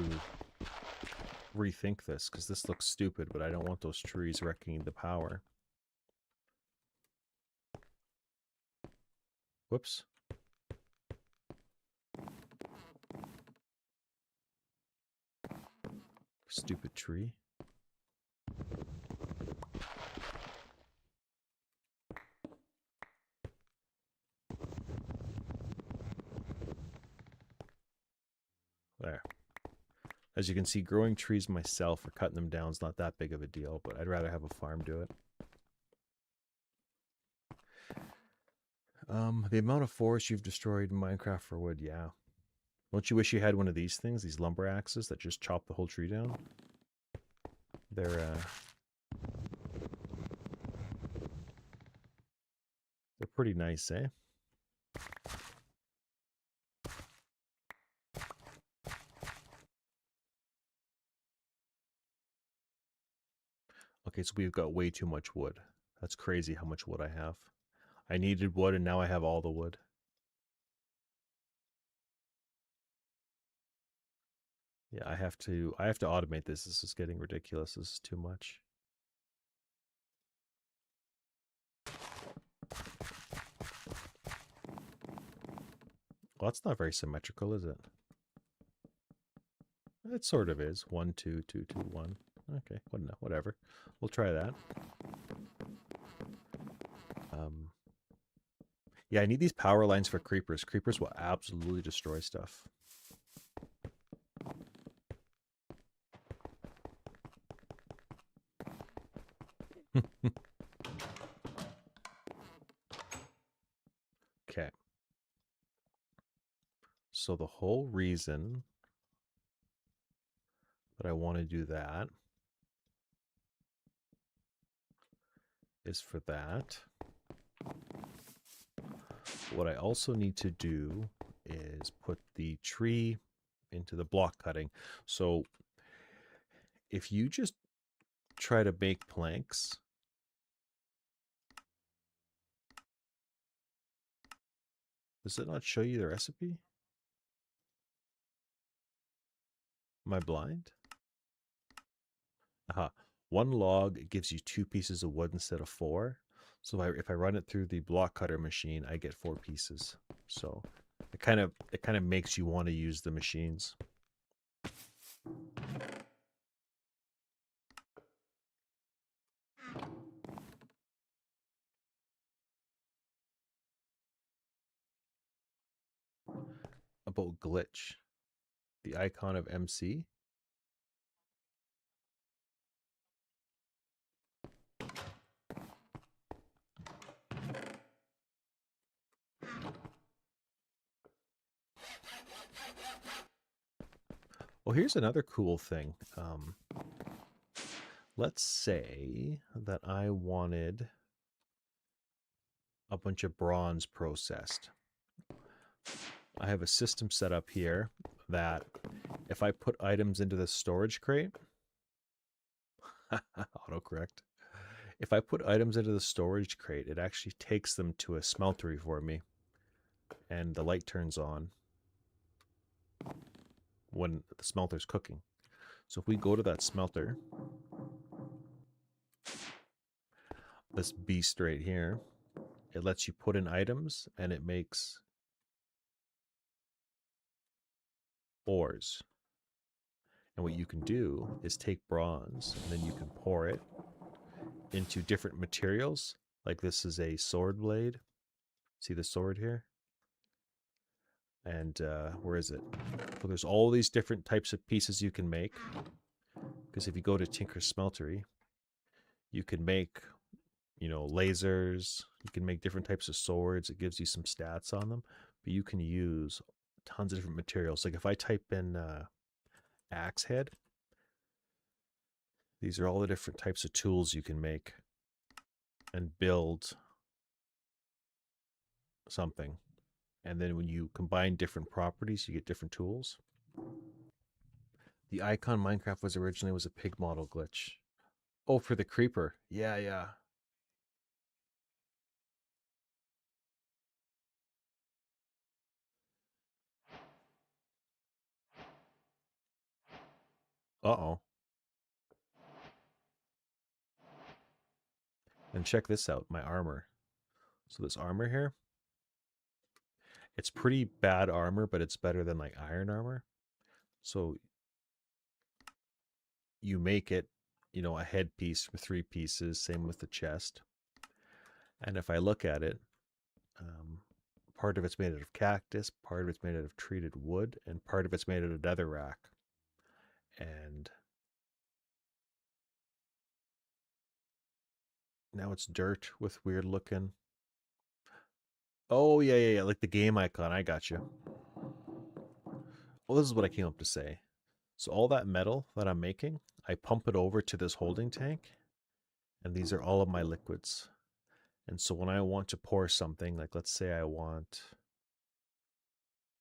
rethink this, because this looks stupid, but I don't want those trees wrecking the power. Whoops. Stupid tree. There. As you can see, growing trees myself or cutting them down is not that big of a deal, but I'd rather have a farm do it. The amount of forest you've destroyed in Minecraft for wood, yeah. Don't you wish you had one of these things, these lumber axes that just chop the whole tree down? They're pretty nice, eh? Okay, so we've got way too much wood. That's crazy how much wood I have. I needed wood and now I have all the wood. Yeah, I have to automate this. This is getting ridiculous. This is too much. Well, that's not very symmetrical, is it? It sort of is. 1, 2, 2, 2, 1. Okay, whatever. We'll try that. Yeah, I need these power lines for creepers. Creepers will absolutely destroy stuff. Okay. So the whole reason that I want to do that is for that. What I also need to do is put the tree into the block cutting. So if you just try to make planks, does it not show you the recipe? Am I blind? Aha. One log gives you 2 pieces of wood instead of 4. So if I run it through the block cutter machine, I get 4 pieces. So it kind of makes you want to use the machines. About glitch, the icon of MC. Well, here's another cool thing. Let's say that I wanted a bunch of bronze processed. I have a system set up here that if I put items into the storage crate, autocorrect. If I put items into the storage crate, it actually takes them to a smeltery for me, and the light turns on when the smelter's cooking. So if we go to that smelter, this beast right here, it lets you put in items and it makes ores. And what you can do is take bronze and then you can pour it into different materials. Like this is a sword blade. See the sword here? And where is it? Well, there's all these different types of pieces you can make. Because if you go to Tinker's Smeltery, you can make, lasers. You can make different types of swords. It gives you some stats on them. But you can use tons of different materials. Like if I type in axe head, these are all the different types of tools you can make and build something. And then when you combine different properties, you get different tools. The icon Minecraft was originally a pig model glitch. Oh, for the creeper. Yeah, yeah. Uh-oh. And check this out, my armor. So this armor here, it's pretty bad armor, but it's better than like iron armor. So you make it, a headpiece for 3 pieces, same with the chest. And if I look at it, part of it's made out of cactus, part of it's made out of treated wood, and part of it's made out of netherrack. And now it's dirt with weird looking. Oh, yeah, like the game icon. I got you. Well, this is what I came up to say. So all that metal that I'm making, I pump it over to this holding tank, and these are all of my liquids. And so when I want to pour something, like let's say I want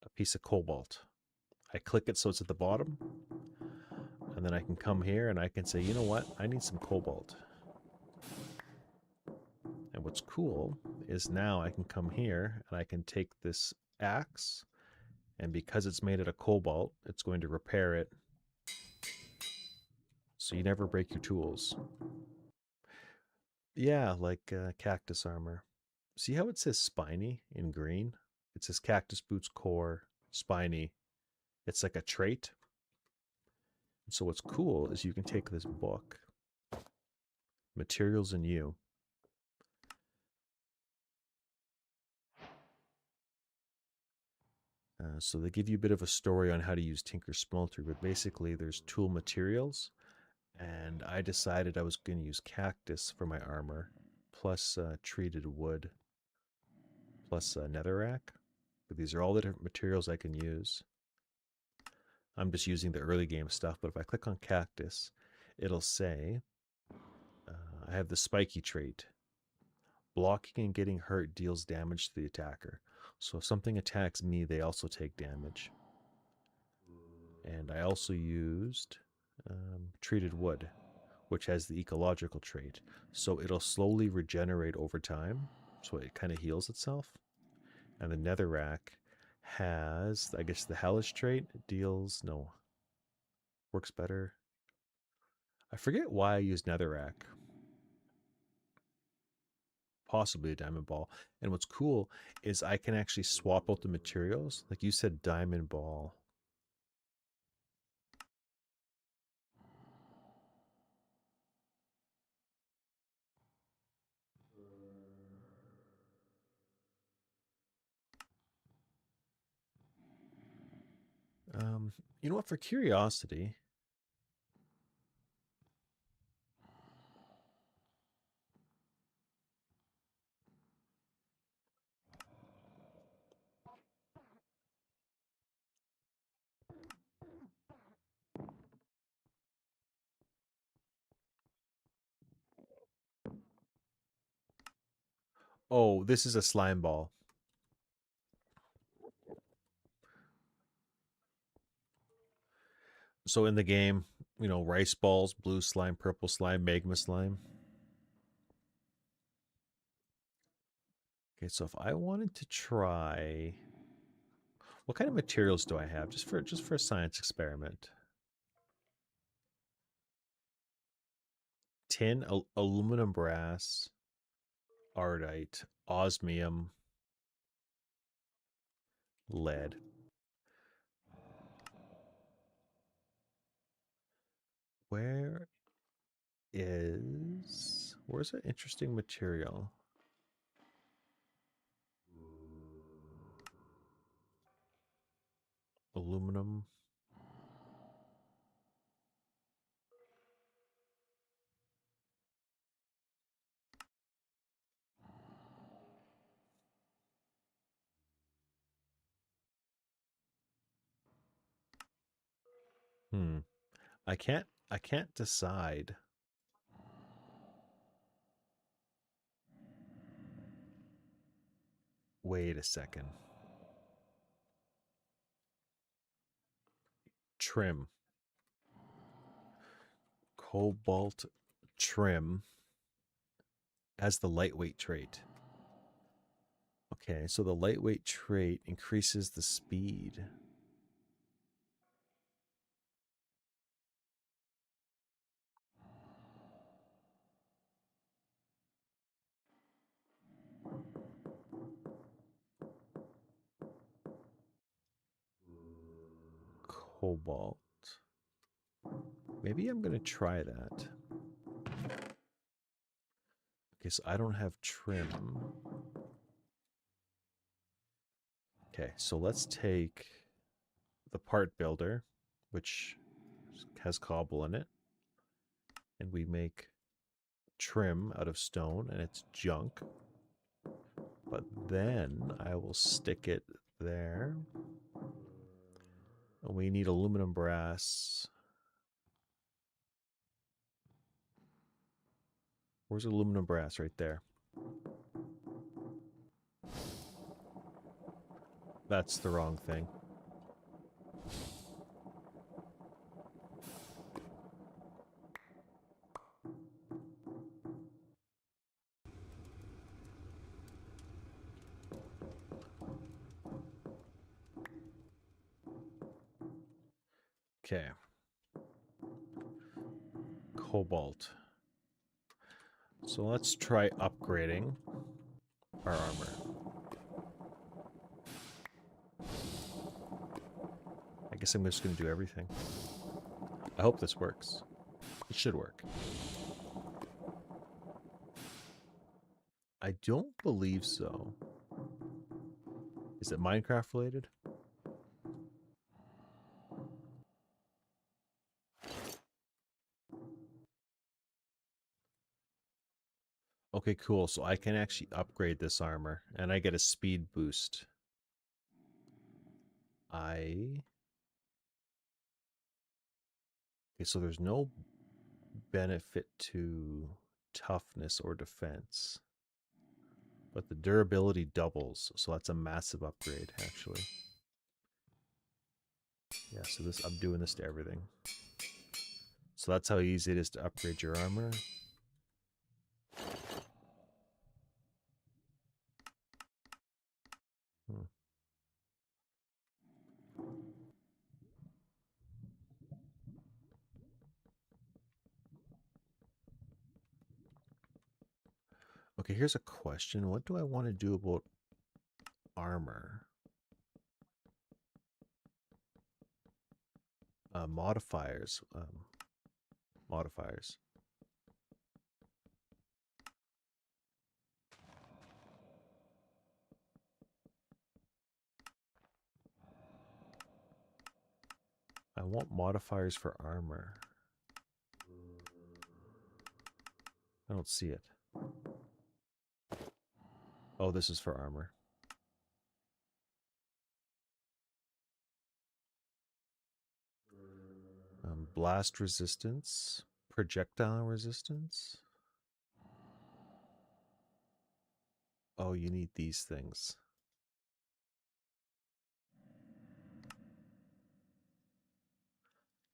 a piece of cobalt, I click it so it's at the bottom, and then I can come here and I can say, you know what, I need some cobalt. And what's cool is now I can come here and I can take this axe, and because it's made out of cobalt, it's going to repair it so you never break your tools. Yeah, like cactus armor. See how it says spiny in green? It says cactus boots core, spiny. It's like a trait. And so what's cool is you can take this book, Materials in You. So they give you a bit of a story on how to use Tinker Smelter, but basically there's tool materials, and I decided I was going to use cactus for my armor, plus treated wood, plus netherrack. But these are all the different materials I can use. I'm just using the early game stuff, but if I click on cactus, it'll say I have the spiky trait. Blocking and getting hurt deals damage to the attacker. So if something attacks me, they also take damage. And I also used treated wood, which has the ecological trait. So it'll slowly regenerate over time. So it kind of heals itself. And the netherrack has, I guess, the hellish trait. It deals, no, works better. I forget why I used netherrack. Possibly a diamond ball. And what's cool is I can actually swap out the materials. Like you said, diamond ball. You know what? For curiosity, oh, this is a slime ball. So in the game, rice balls, blue slime, purple slime, magma slime. Okay, so if I wanted to try, what kind of materials do I have just for a science experiment? Tin, aluminum, brass, ardite, osmium, lead. Where's an interesting material? Aluminum. Hmm. I can't decide. Wait a second. Trim. Cobalt trim as the lightweight trait. Okay, so the lightweight trait increases the speed. Cobalt. Maybe I'm going to try that. Okay, so I don't have trim. Okay, so let's take the part builder, which has cobble in it, and we make trim out of stone, and it's junk. But then I will stick it there. And we need aluminum brass. Where's aluminum brass? Right there. That's the wrong thing. Okay. cobalt. So let's try upgrading our armor. I guess I'm just going to do everything. I hope this works. It should work. I don't believe so. Is it Minecraft related? Okay, cool. So I can actually upgrade this armor, and I get a speed boost. Okay, so there's no benefit to toughness or defense, but the durability doubles, so that's a massive upgrade, actually. Yeah, so this, I'm doing this to everything. So that's how easy it is to upgrade your armor. Okay, here's a question. What do I want to do about armor? Modifiers. Modifiers. I want modifiers for armor. I don't see it. Oh, this is for armor. Blast resistance, projectile resistance. Oh, you need these things.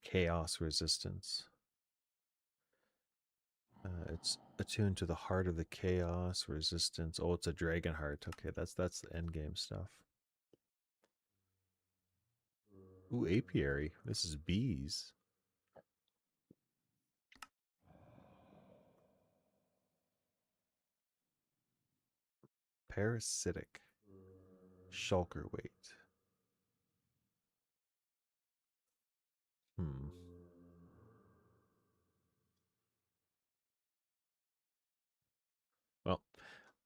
Chaos resistance. It's attuned to the heart of the chaos resistance. Oh, it's a dragon heart. Okay, that's the end game stuff. Ooh, apiary. This is bees. Parasitic. Shulker weight. Well,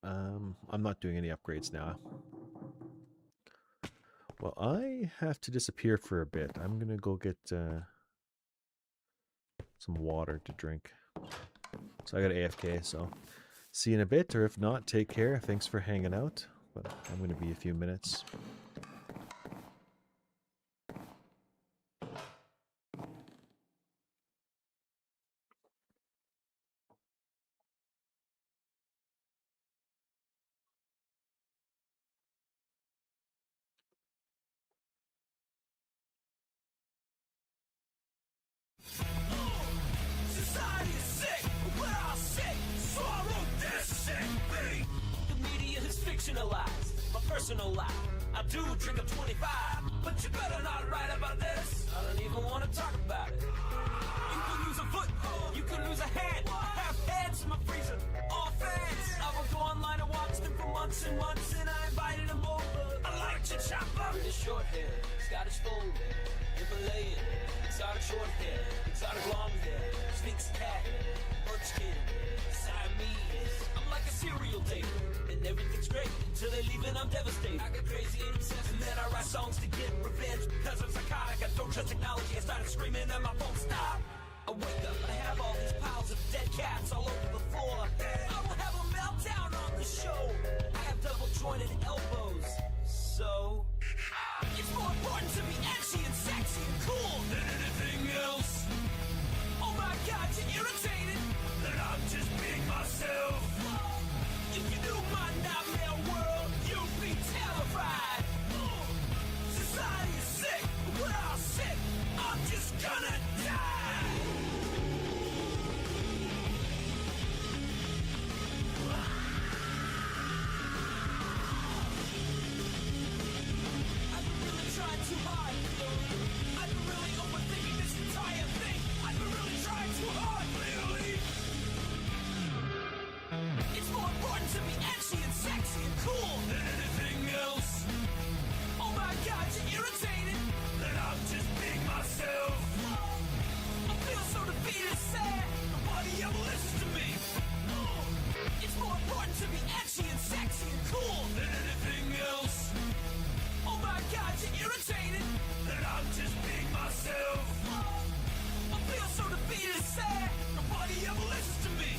I'm not doing any upgrades now. Well, I have to disappear for a bit. I'm gonna go get some water to drink. So I got AFK, so see you in a bit, or if not, take care. Thanks for hanging out. But I'm gonna be a few minutes. My personal life. I do drink a 25, but you better not write about this. I don't even want to talk about it. You can lose a foot, you can lose a hand. Have heads in my freezer, all fans. I will go online and watch them for months and months, and I invited them over. I like to chop up. British short hair, Scottish fold hair, Himalayan, exotic short hair, exotic long hair, Sphinx cat, Munchkin, Siamese. I'm like a serial dater. And everything's great until they leave and I'm devastated. I get crazy and obsessed, and then I write songs to get revenge because I'm psychotic. I don't trust technology. I started screaming and my phone stopped. I wake up, I have all these piles of dead cats all over the floor. I will have a meltdown on the show. I have double jointed elbows, so it's more important to be edgy and sexy and cool than anything else. Oh my God, you're irritated. Then I'm just being myself. If you knew my nightmare world, you'd be terrified. Society is sick, we're all sick. I'm just gonna die. to be edgy and sexy and cool than anything else. Oh my God, you're irritated. Then I'm just being myself. I feel so defeated, sad. Nobody ever listens to me. It's more important to be edgy and sexy and cool than anything else. Oh my God, you're irritated. Then I'm just being myself. I feel so defeated, sad. Nobody ever listens to me.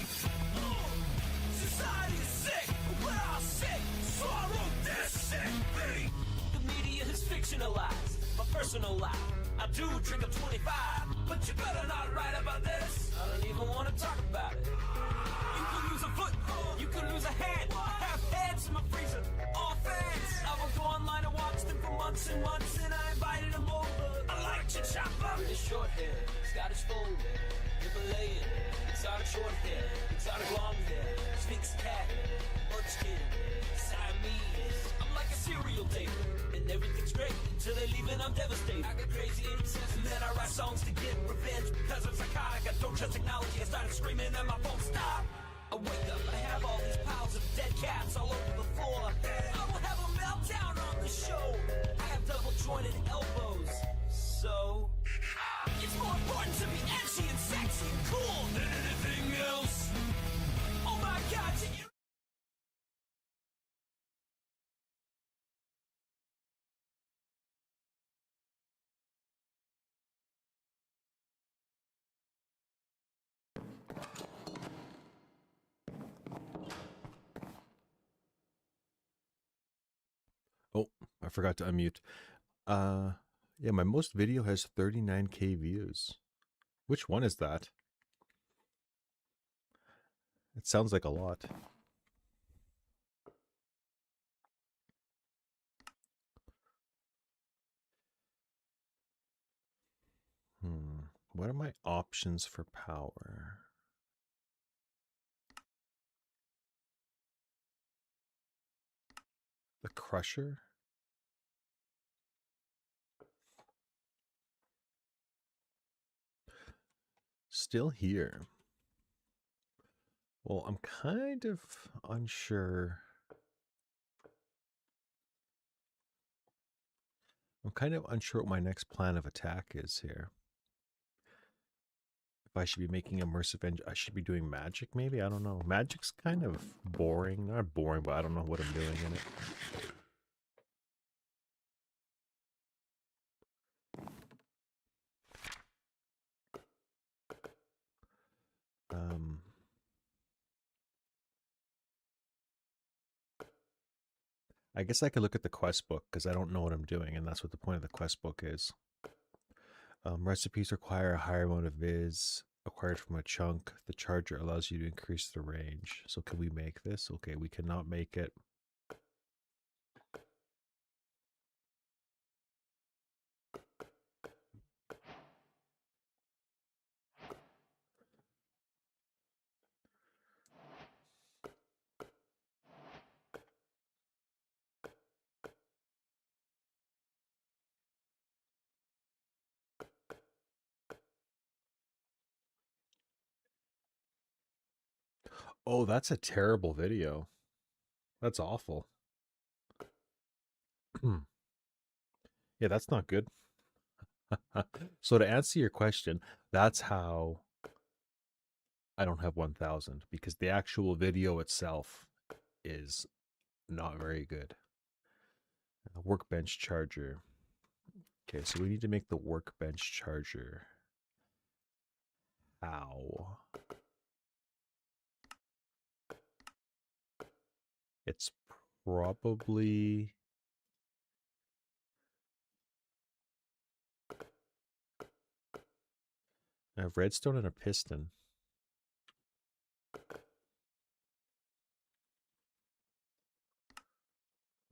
Society is sick, we're all sick. So I wrote this sick beat. The media has fictionalized my personal life. I do drink a 25, but you better not write about this. I don't even want to talk about it. You can lose a foot, you can lose a hand. I have heads in my freezer, all fans. I will go online and watch them for months and months, and I invited them over. I like to chop up. British short hair, Scottish fold hair, Himalayan, exotic short hair, exotic long hair, Sphinx cat, munchkin, Siamese. I'm like a serial dater, and everything's great until they leave and I'm devastated. I get crazy and obsessed, and then I write songs to get revenge because I'm psychotic. I don't trust technology. I started screaming and my phone stopped. I wake up, I have all these piles of dead cats all over the floor. I will have a meltdown on the show. I have double jointed elbows, so it's more important to be edgy and sexy and cool than anything else. Oh my God, you. Oh, I forgot to unmute. Yeah, my most video has 39K views. Which one is that? It sounds like a lot. What are my options for power? The crusher? Still here. Well, I'm kind of unsure. I'm kind of unsure what my next plan of attack is here. If I should be making immersive engine, I should be doing magic maybe? I don't know. Magic's kind of boring. Not boring, but I don't know what I'm doing in it. I guess I could look at the quest book because I don't know what I'm doing, and that's what the point of the quest book is. Recipes require a higher amount of viz acquired from a chunk. The charger allows you to increase the range. So can we make this? Okay, we cannot make it. Oh, that's a terrible video. That's awful. Yeah, that's not good. So to answer your question, that's how I don't have 1000, because the actual video itself is not very good. Workbench charger. Okay, so we need to make the workbench charger. How? It's probably... I have redstone and a piston.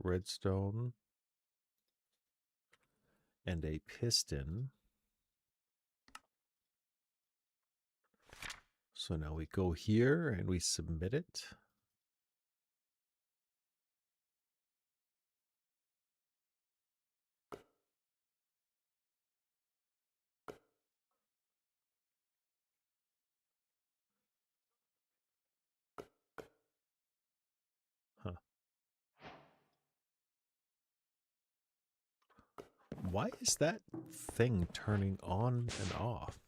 Redstone and a piston. So now we go here and we submit it. Why is that thing turning on and off?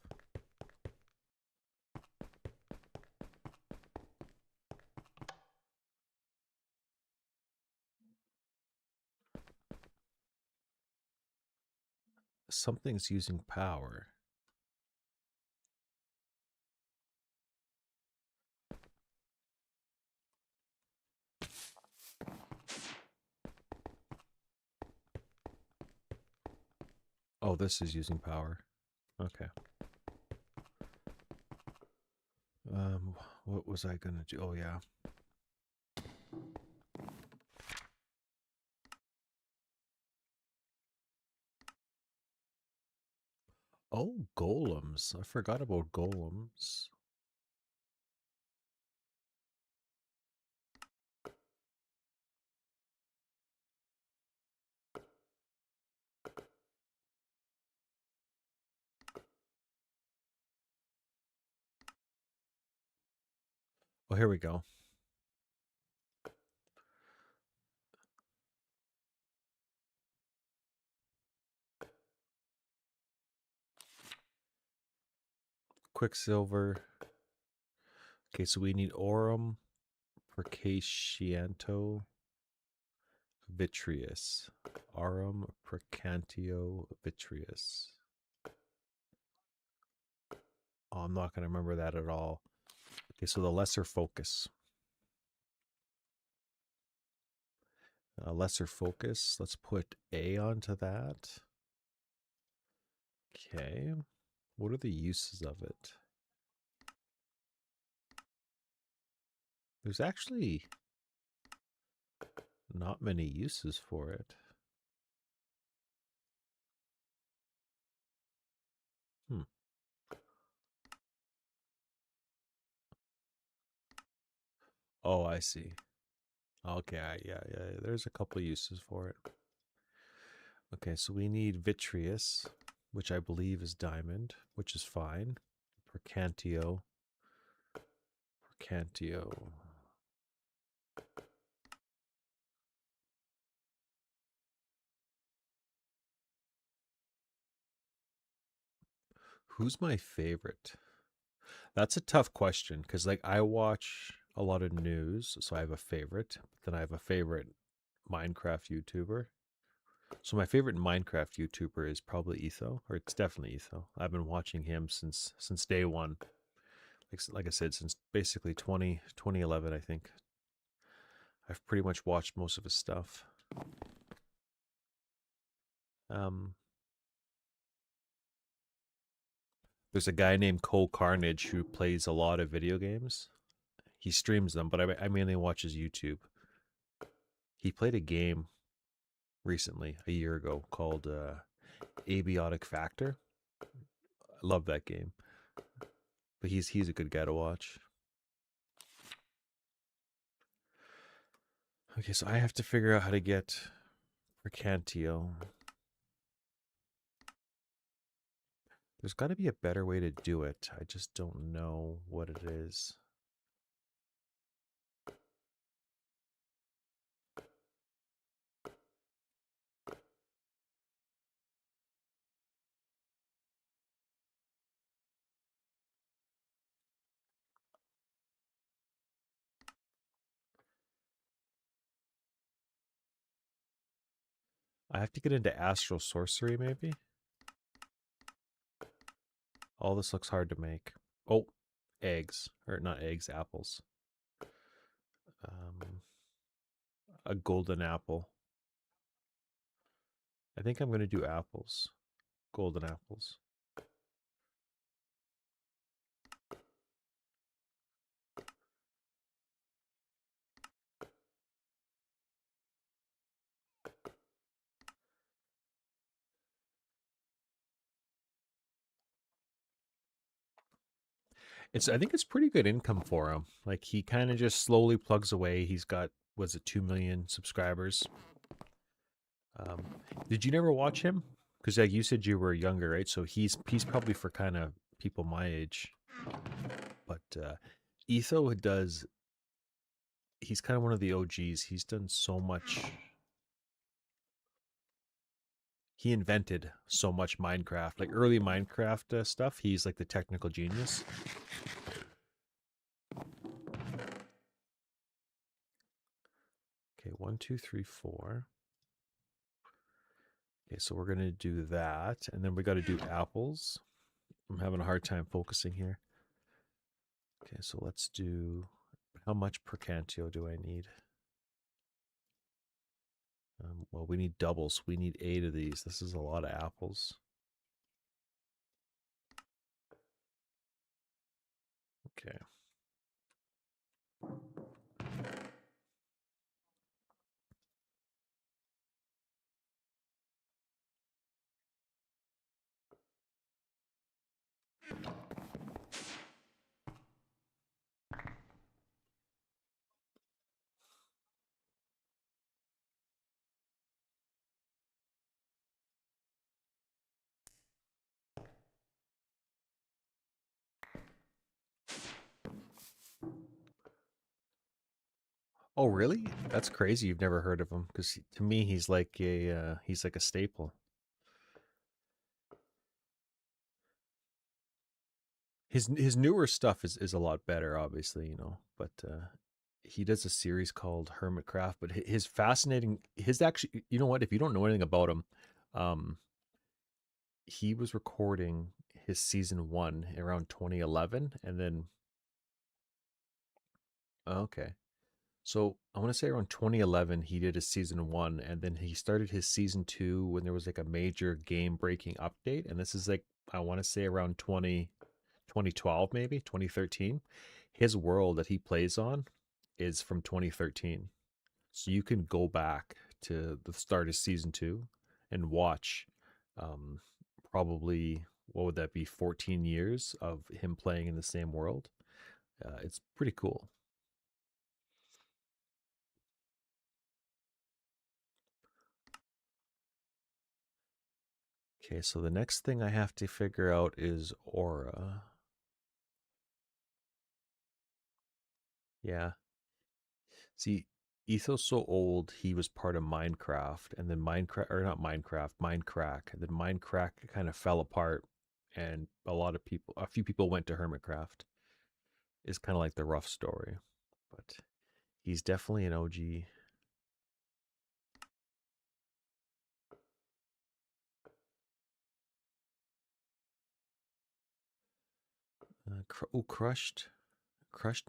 Something's using power. Oh, this is using power. Okay. What was I gonna do? Oh, yeah. Oh, golems. I forgot about golems. Oh, here we go. Quicksilver. Okay, so we need Aurum, Percatianto, Vitreous. Aurum, Percantio, Vitreous. Oh, I'm not going to remember that at all. Okay, so the lesser focus. Lesser focus. Let's put A onto that. Okay. What are the uses of it? There's actually not many uses for it. Hmm. Oh, I see. Okay, yeah. There's a couple uses for it. Okay, so we need vitreous, which I believe is diamond, which is fine. Percantio. Percantio. Who's my favorite? That's a tough question because, like, I watch a lot of news, so I have a favorite. But then I have a favorite Minecraft YouTuber. So my favorite Minecraft YouTuber is probably Etho, or it's definitely Etho. I've been watching him since day one. Like I said, since basically 2011, I think. I've pretty much watched most of his stuff. Um, there's a guy named Cole Carnage who plays a lot of video games. He streams them, but I mainly watch his YouTube. He played a game recently, a year ago, called Abiotic Factor. I love that game, but he's a good guy to watch. Okay, so I have to figure out how to get Mercantio. There's got to be a better way to do it. I just don't know what it is. I have to get into astral sorcery, maybe? All this looks hard to make. Oh, eggs. Or not eggs, apples. A golden apple. I think I'm going to do apples. Golden apples. I think it's pretty good income for him. Like, he kind of just slowly plugs away. He's got, was it 2 million subscribers? Um, did you never watch him? Because like you said, you were younger, right? So he's probably for kind of people my age. But Etho does. He's kind of one of the OGs. He's done so much. he invented so much Minecraft, like early Minecraft stuff. He's like the technical genius. Okay, 1, 2, 3, 4. Okay, so we're gonna do that, and then we got to do apples. I'm having a hard time focusing here. Okay, so let's do. How much per cantio do I need? Well, we need doubles. We need 8 of these. This is a lot of apples. Okay. Oh, really? That's crazy. You've never heard of him because to me he's like a staple. His newer stuff is a lot better, obviously, but he does a series called Hermitcraft. But his fascinating, his actually, you know what? If you don't know anything about him, um, he was recording his season 1 around 2011, and then okay. So I want to say around 2011, he did his season 1, and then he started his season 2 when there was like a major game breaking update. And this is like, I want to say around 2012, maybe 2013. His world that he plays on is from 2013. So you can go back to the start of season 2 and watch um, probably, what would that be, 14 years of him playing in the same world. It's pretty cool. Okay, so the next thing I have to figure out is aura. Yeah. See, Etho's so old, he was part of Minecraft, and then Minecraft, or not Minecraft, Minecraft, and then Minecraft kind of fell apart, and a few people went to Hermitcraft. Is kind of like the rough story, but he's definitely an OG. Crushed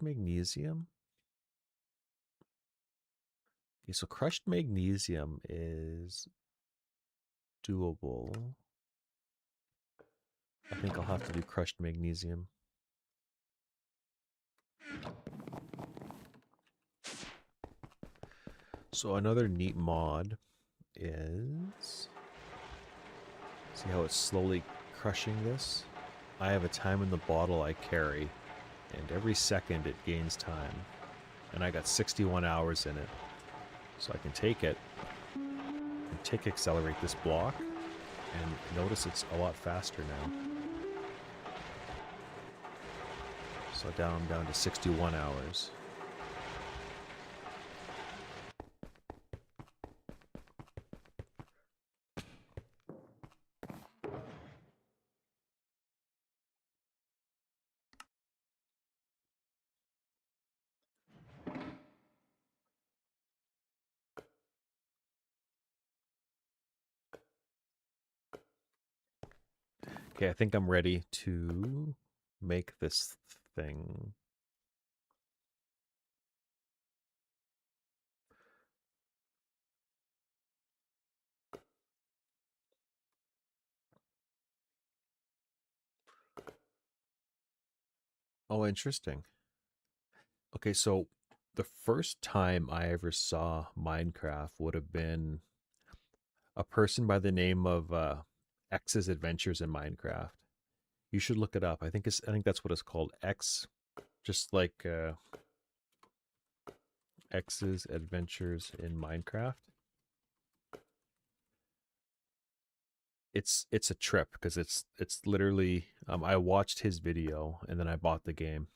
magnesium. Okay, so crushed magnesium is doable. I think I'll have to do crushed magnesium. So another neat mod is, see how it's slowly crushing this? I have a time in the bottle I carry, and every second it gains time. And I got 61 hours in it. So I can take it and tick accelerate this block, and notice it's a lot faster now. So down to 61 hours. Okay, I think I'm ready to make this thing. Oh, interesting. Okay, so the first time I ever saw Minecraft would have been a person by the name of X's Adventures in Minecraft. You should look it up. I think that's what it's called. X, just like X's Adventures in Minecraft. It's a trip because it's literally I watched his video and then I bought the game.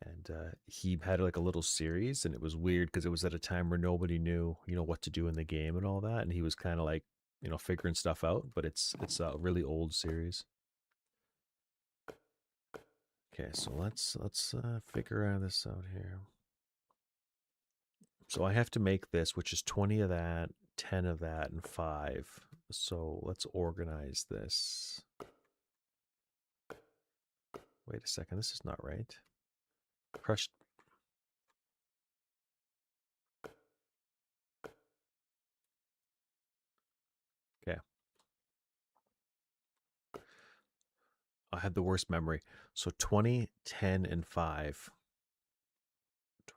And he had like a little series, and it was weird because it was at a time where nobody knew, what to do in the game and all that. And he was kind of like figuring stuff out, but it's a really old series. Okay, so let's figure this out here. So I have to make this, which is 20 of that, 10 of that, and 5. So let's organize this. Wait a second, this is not right. Crushed. Okay. I had the worst memory. So 20, 10, and 5.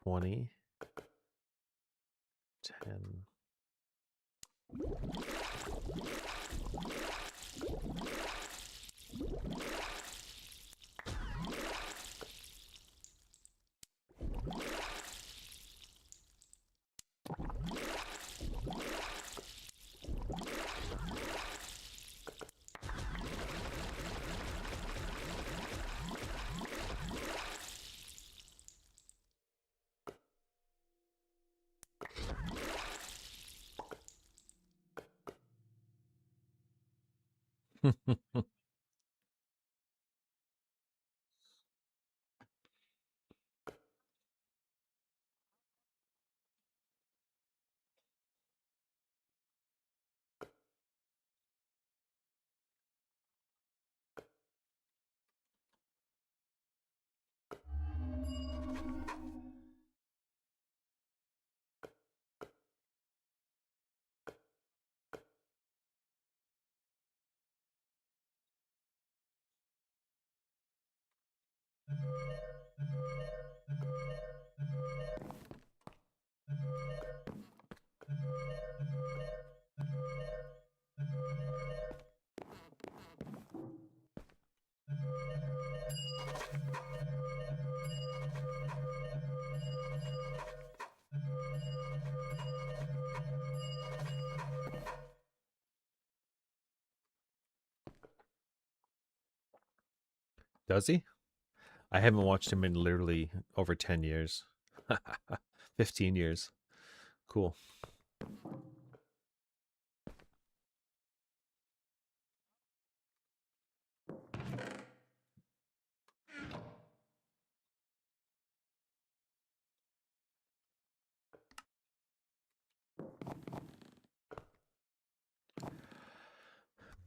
20, 10. Does he? I haven't watched him in literally over 10 years. 15 years. Cool.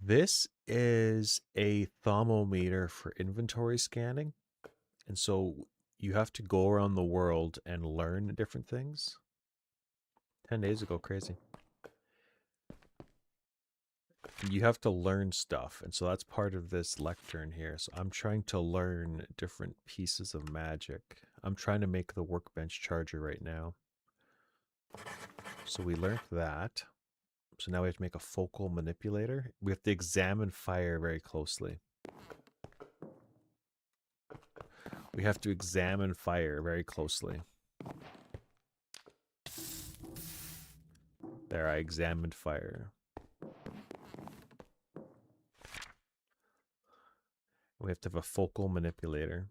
This is a thermometer for inventory scanning. And so you have to go around the world and learn different things. 10 days ago, crazy. You have to learn stuff. And so that's part of this lectern here. So I'm trying to learn different pieces of magic. I'm trying to make the workbench charger right now. So we learned that. So now we have to make a focal manipulator. We have to examine fire very closely. We have to examine fire very closely. There, I examined fire. We have to have a focal manipulator.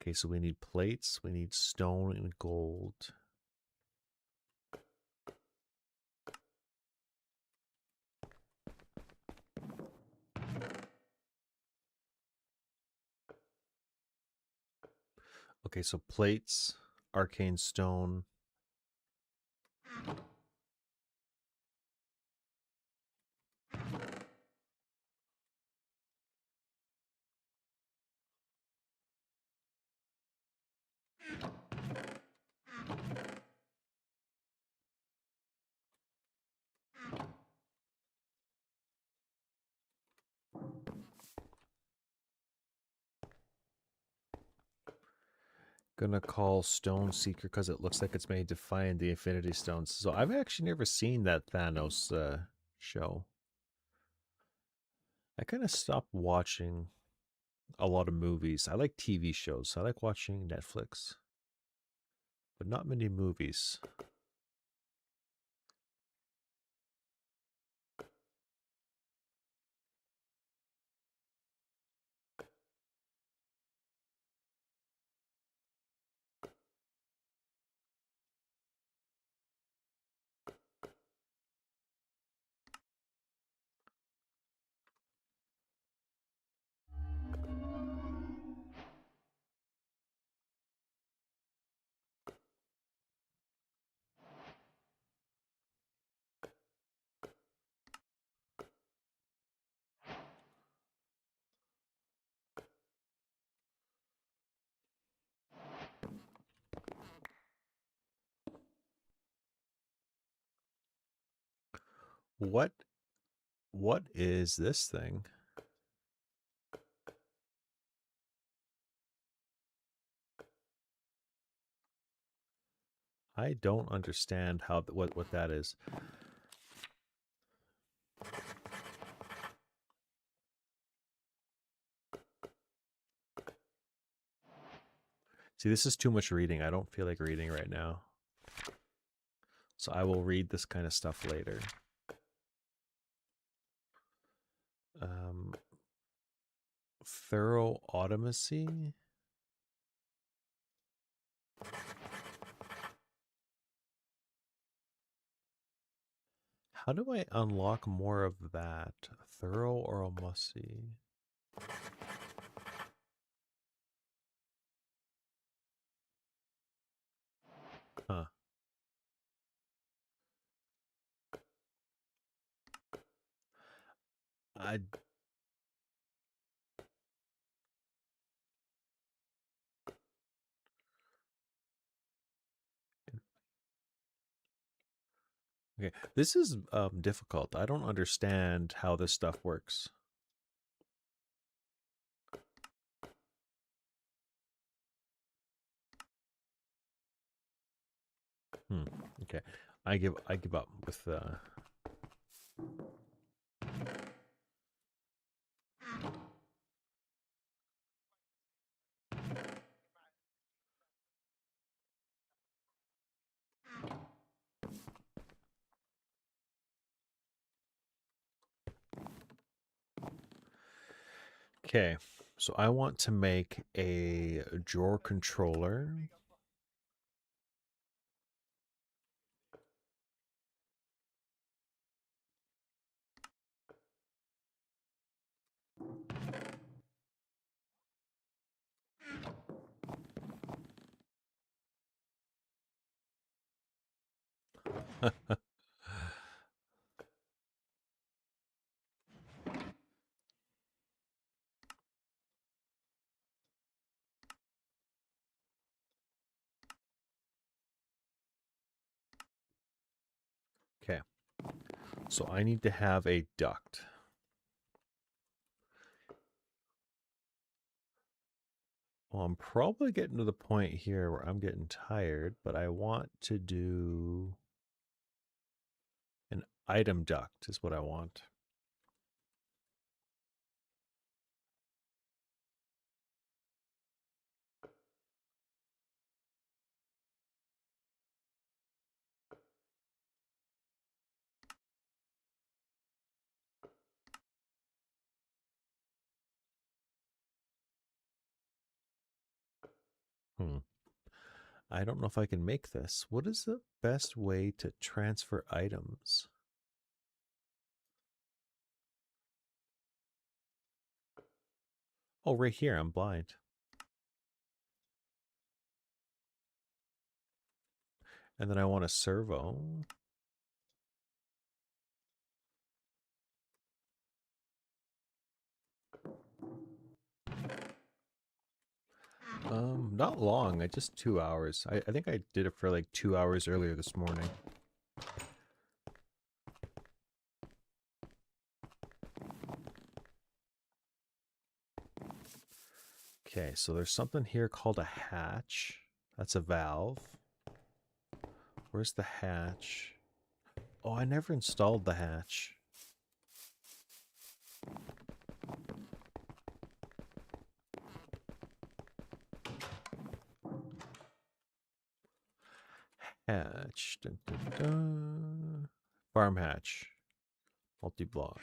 Okay, so we need plates, we need stone, and gold. Okay, so plates, arcane stone. Gonna call Stone Seeker because it looks like it's made to find the Infinity Stones. So I've actually never seen that Thanos show. I kind of stopped watching a lot of movies. I like TV shows. I like watching Netflix, but not many movies. What is this thing? I don't understand how what that is. See, this is too much reading. I don't feel like reading right now. So I will read this kind of stuff later. Thorough automacy. How do I unlock more of that? Thorough automacy. Huh. I Okay, this is difficult. I don't understand how this stuff works. Okay, I give up with. Okay, so I want to make a drawer controller. Okay, so I need to have a duct. Well, I'm probably getting to the point here where I'm getting tired, but I want to do an item duct is what I want. I don't know if I can make this. What is the best way to transfer items? Oh, right here. I'm blind. And then I want a servo. Not long. Just 2 hours. I think I did it for like 2 hours earlier this morning. Okay, so there's something here called a hatch. That's a valve. Where's the hatch? Oh, I never installed the hatch. Hatch. Dun, dun, dun. Farm hatch. Multi-block.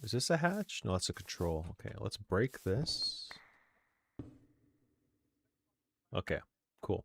Is this a hatch? No, it's a control. Okay, let's break this. Okay, cool.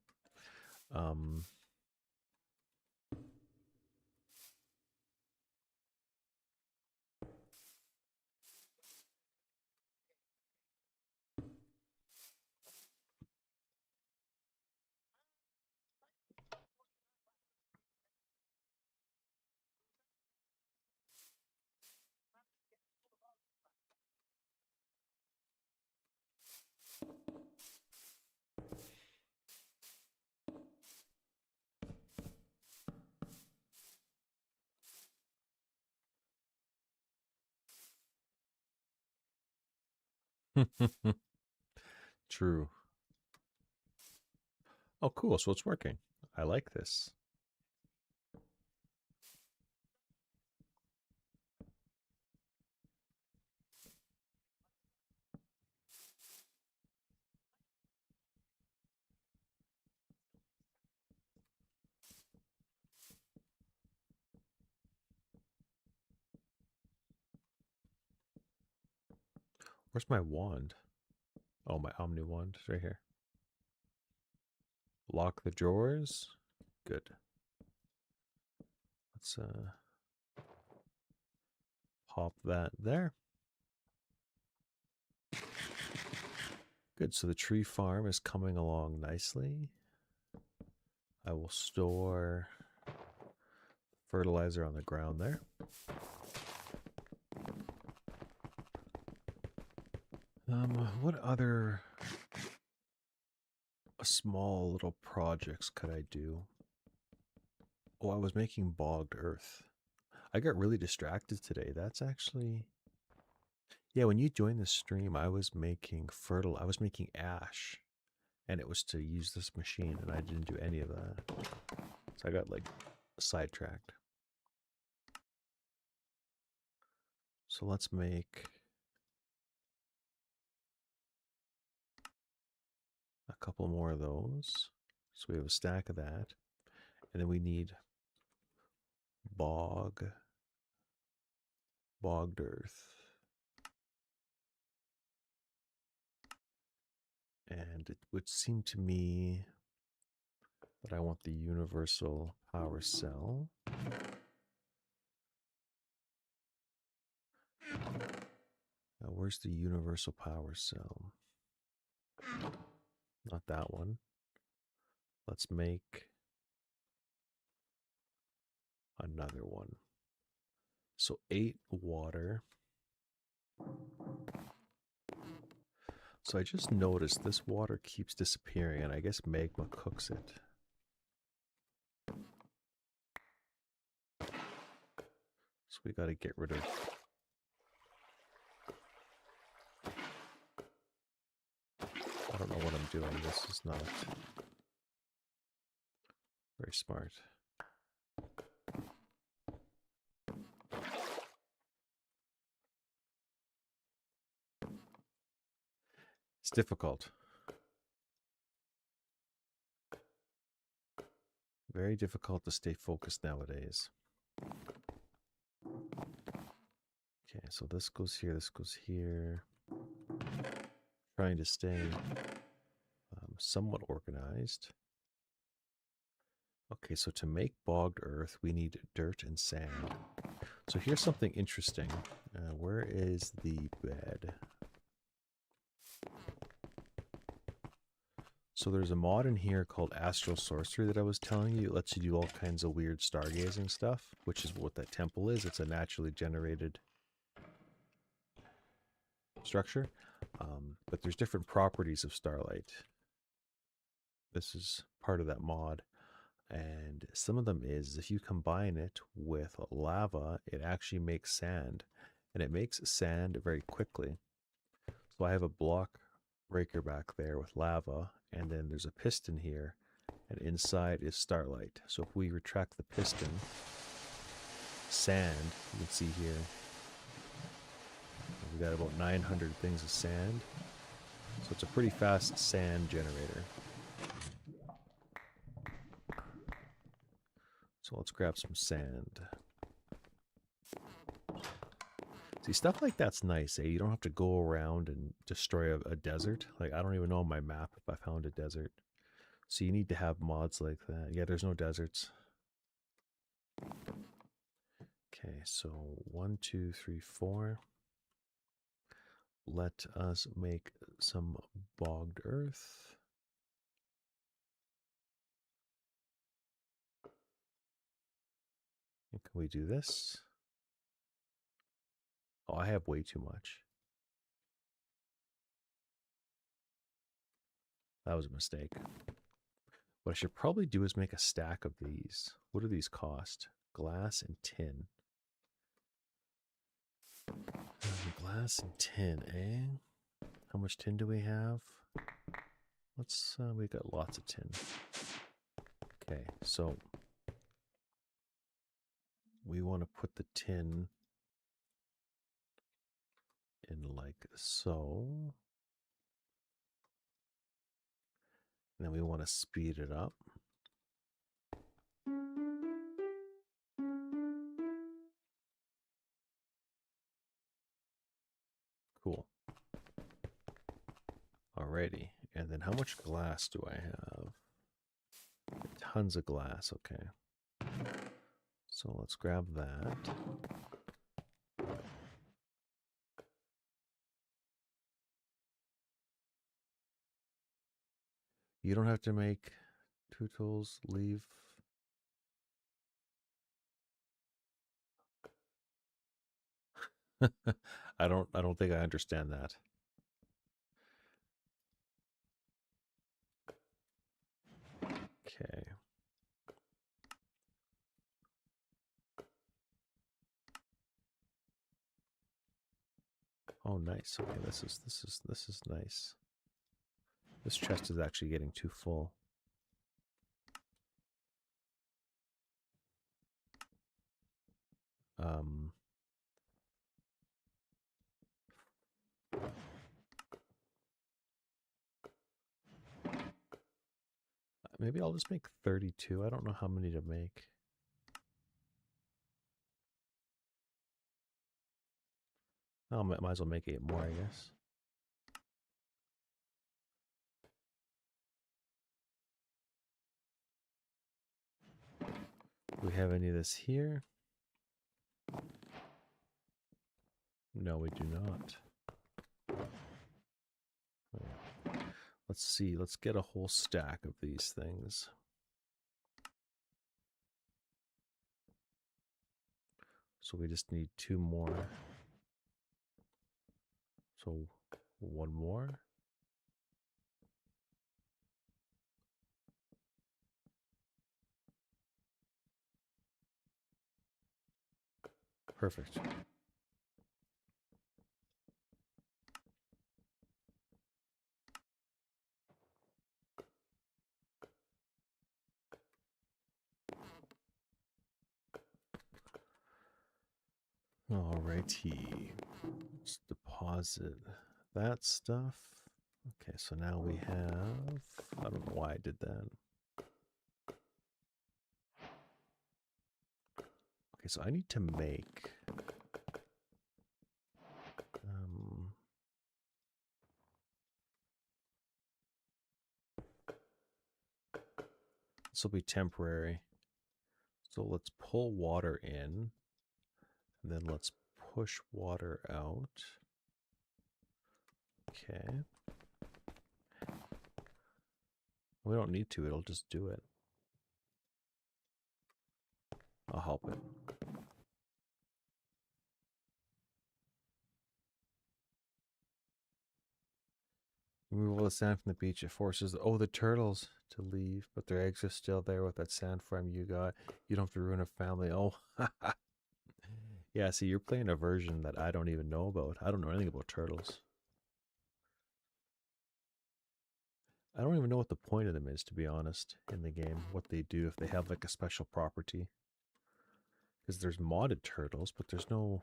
True. Oh, cool. So it's working. I like this. Where's my wand? Oh, my Omni wand. It's right here. Lock the drawers. Good. Let's pop that there. Good. So the tree farm is coming along nicely. I will store fertilizer on the ground there. What other small little projects could I do? Oh, I was making bogged earth. I got really distracted today. That's actually, yeah, when you joined the stream, I was making ash, and it was to use this machine, and I didn't do any of that. So I got like sidetracked. So let's make a couple more of those. So we have a stack of that. And then we need bogged earth. And it would seem to me that I want the universal power cell. Now, where's the universal power cell? Not that one. Let's make another one. So 8 water. So I just noticed this water keeps disappearing, and I guess magma cooks it. So we got to get rid of. I don't know what I'm doing. This is not very smart. It's difficult. Very difficult to stay focused nowadays. Okay, so this goes here, this goes here. Trying to stay somewhat organized. Okay, so to make bogged earth, we need dirt and sand. So here's something interesting. Where is the bed? So there's a mod in here called Astral Sorcery that I was telling you. It lets you do all kinds of weird stargazing stuff, which is what that temple is. It's a naturally generated structure. But there's different properties of starlight. This is part of that mod. And some of them is if you combine it with lava, it actually makes sand. And it makes sand very quickly. So I have a block breaker back there with lava, and then there's a piston here, and inside is starlight. So if we retract the piston, sand, you can see here, we got about 900 things of sand. So it's a pretty fast sand generator. So let's grab some sand. See, stuff like that's nice, eh? You don't have to go around and destroy a desert. Like, I don't even know on my map if I found a desert. So you need to have mods like that. Yeah, there's no deserts. Okay, so 1, 2, 3, 4. Let us make some bogged earth. And can we do this? Oh, I have way too much. That was a mistake. What I should probably do is make a stack of these. What do these cost? Glass and tin. Glass and tin, eh? How much tin do we have? Let's, we got lots of tin. Okay, so we want to put the tin in like so. And then we want to speed it up. Cool. Alrighty. And then how much glass do I have? Tons of glass, okay. So let's grab that. You don't have to make 2 tools, leave. I don't think I understand that. Okay. Oh, nice. Okay, this is nice. This chest is actually getting too full. Maybe I'll just make 32. I don't know how many to make. Oh, might as well make 8 more, I guess. Do we have any of this here? No, we do not. Let's see. Let's get a whole stack of these things. So we just need 2 more. So 1 more. Perfect. Alrighty. Let's deposit that stuff. Okay, so now we have... I don't know why I did that. Okay, so I need to make... this will be temporary. So let's pull water in. And then let's push water out. Okay. We don't need to, it'll just do it. I'll help it. Remove all the sand from the beach. It forces the turtles to leave, but their eggs are still there with that sand farm you got. You don't have to ruin a family. Oh, yeah. See, you're playing a version that I don't even know about. I don't know anything about turtles. I don't even know what the point of them is, to be honest, in the game. What they do, if they have like a special property. Because there's modded turtles, but there's no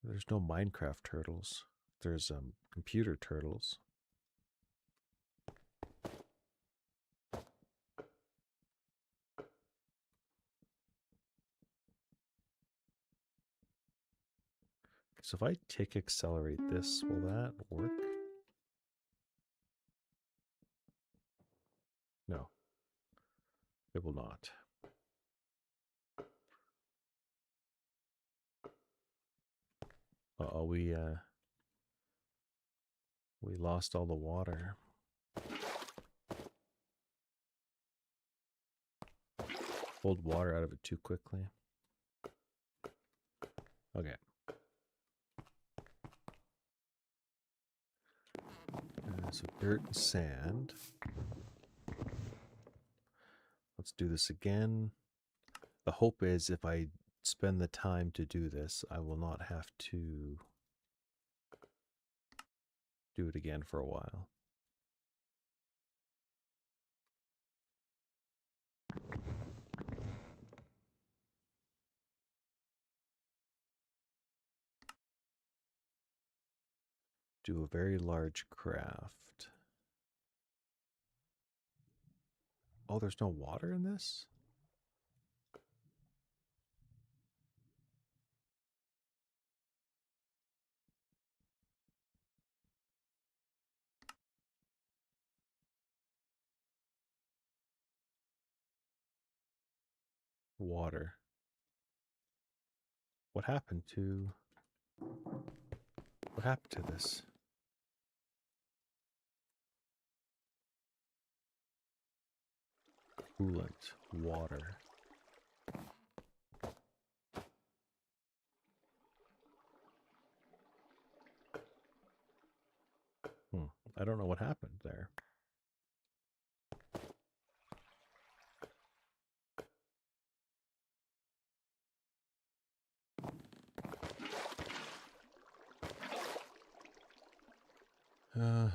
Minecraft turtles. There's computer turtles. So if I tick accelerate this, will that work? No, it will not. Uh-oh, we lost all the water. Pulled water out of it too quickly. Okay. So dirt and sand. Let's do this again. The hope is if I spend the time to do this, I will not have to do it again for a while. Do a very large craft. Oh, there's no water in this? Water. What happened to this? Coolant, water. I don't know what happened there.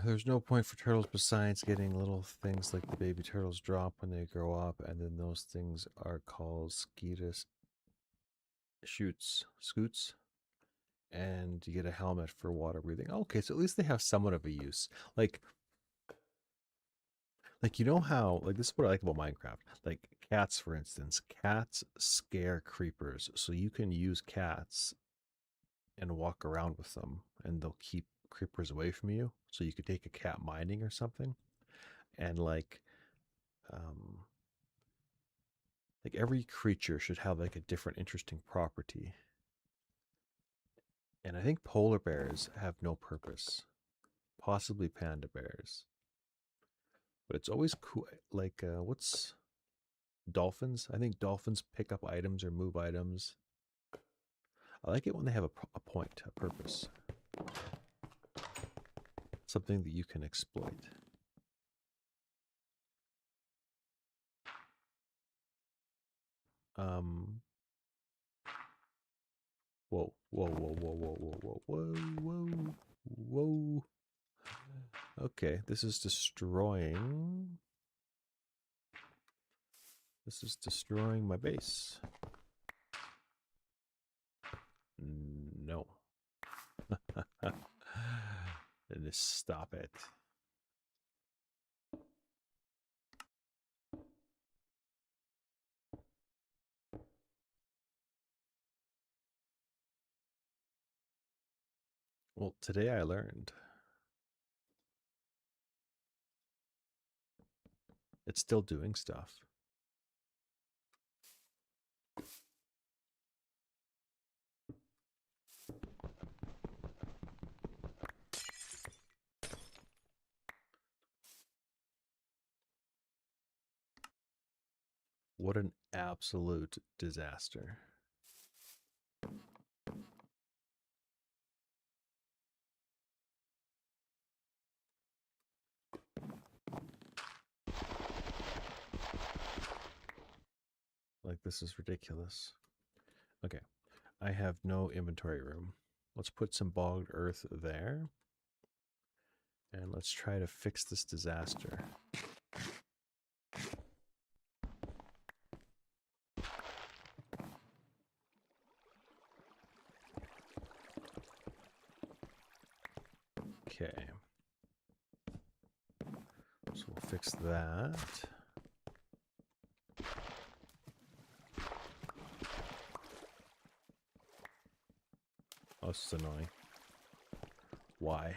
There's no point for turtles besides getting little things like the baby turtles drop when they grow up, and then those things are called scoots, and you get a helmet for water breathing. Okay, so at least they have somewhat of a use. Like you know how, like, this is what I like about Minecraft. Like cats, for instance, cats scare creepers, so you can use cats and walk around with them, and they'll keep creepers away from you. So you could take a cat mining or something, and um, like every creature should have like a different interesting property. And I think polar bears have no purpose, possibly panda bears, but it's always cool. Like what's dolphins? I think dolphins pick up items or move items. I like it when they have a point, a purpose, something that you can exploit. Um, whoa, whoa, whoa, whoa, whoa, whoa, whoa, whoa, whoa, whoa. Okay, this is destroying. This is destroying my base. No. Just stop it. Well, today I learned. It's still doing stuff. What an absolute disaster. Like, this is ridiculous. Okay, I have no inventory room. Let's put some bogged earth there. And let's try to fix this disaster. Okay. So we'll fix that. Oh, this is annoying. Why?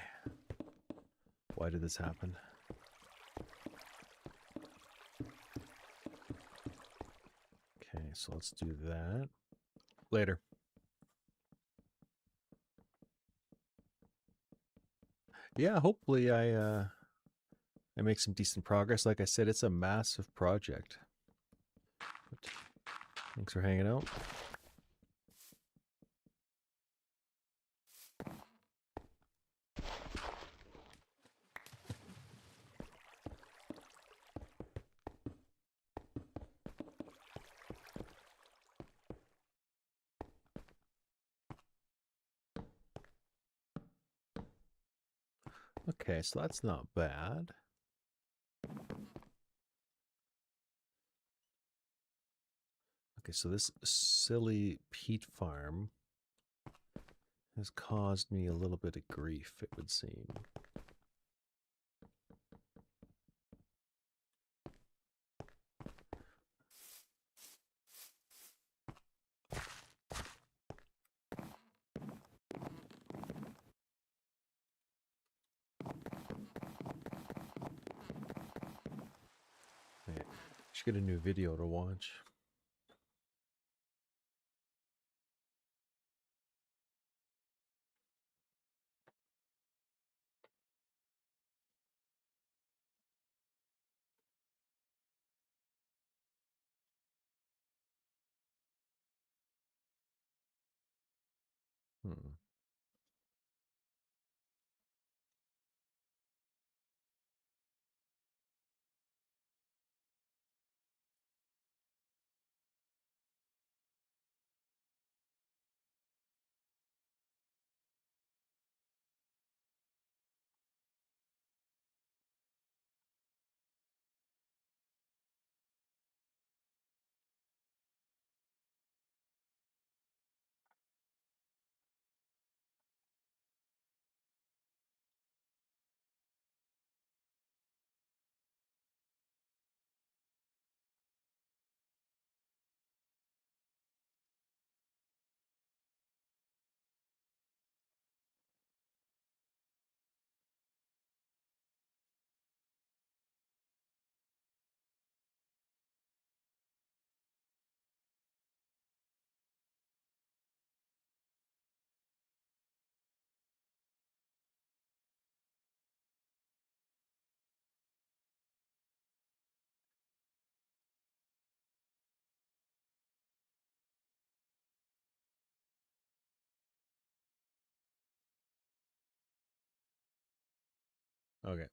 Why did this happen? Okay, so let's do that. Later. Yeah, hopefully I make some decent progress. Like I said, it's a massive project. But thanks for hanging out. Okay, so that's not bad. Okay, so this silly peat farm has caused me a little bit of grief, it would seem. Okay, should get a new video to watch. Hmm. Okay.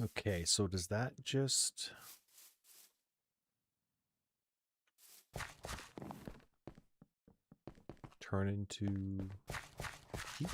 Okay, so does that just turn into heat?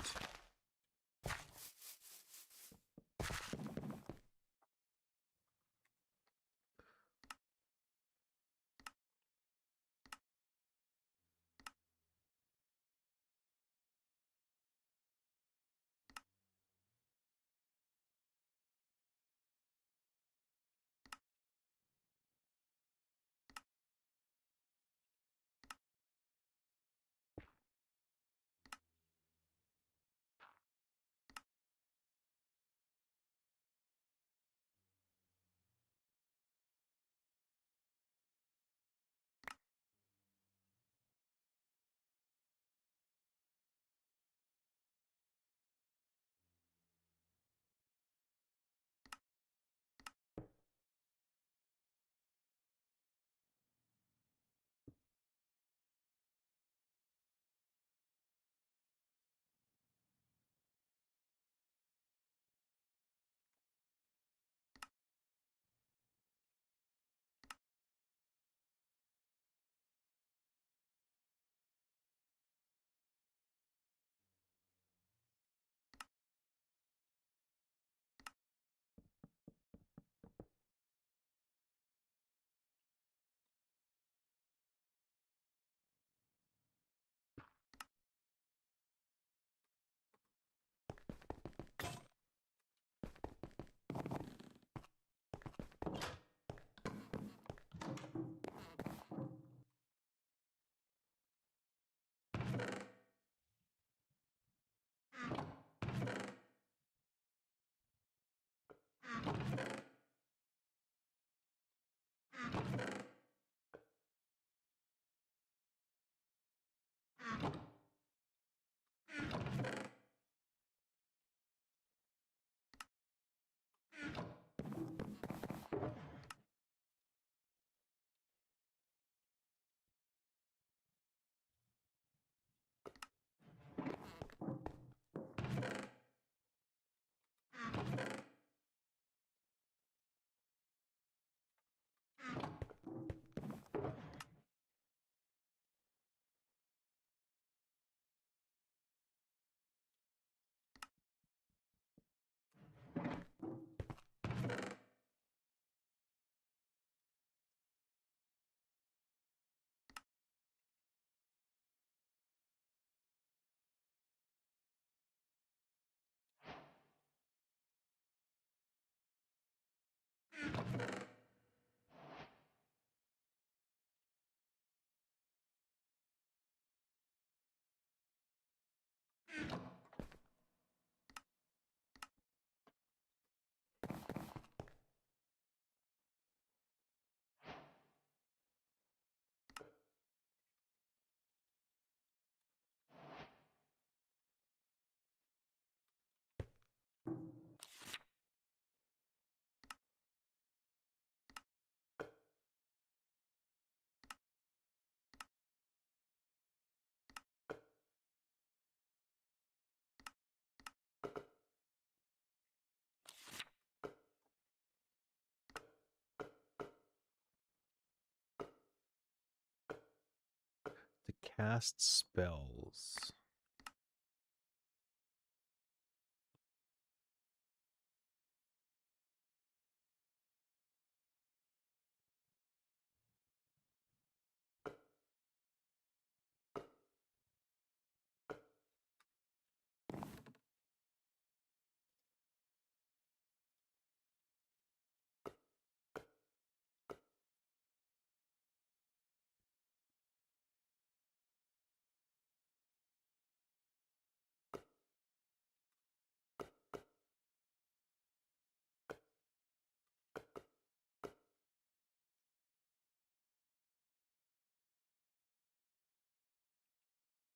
To cast spells.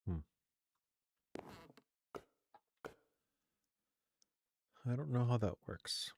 Hmm. I don't know how that works.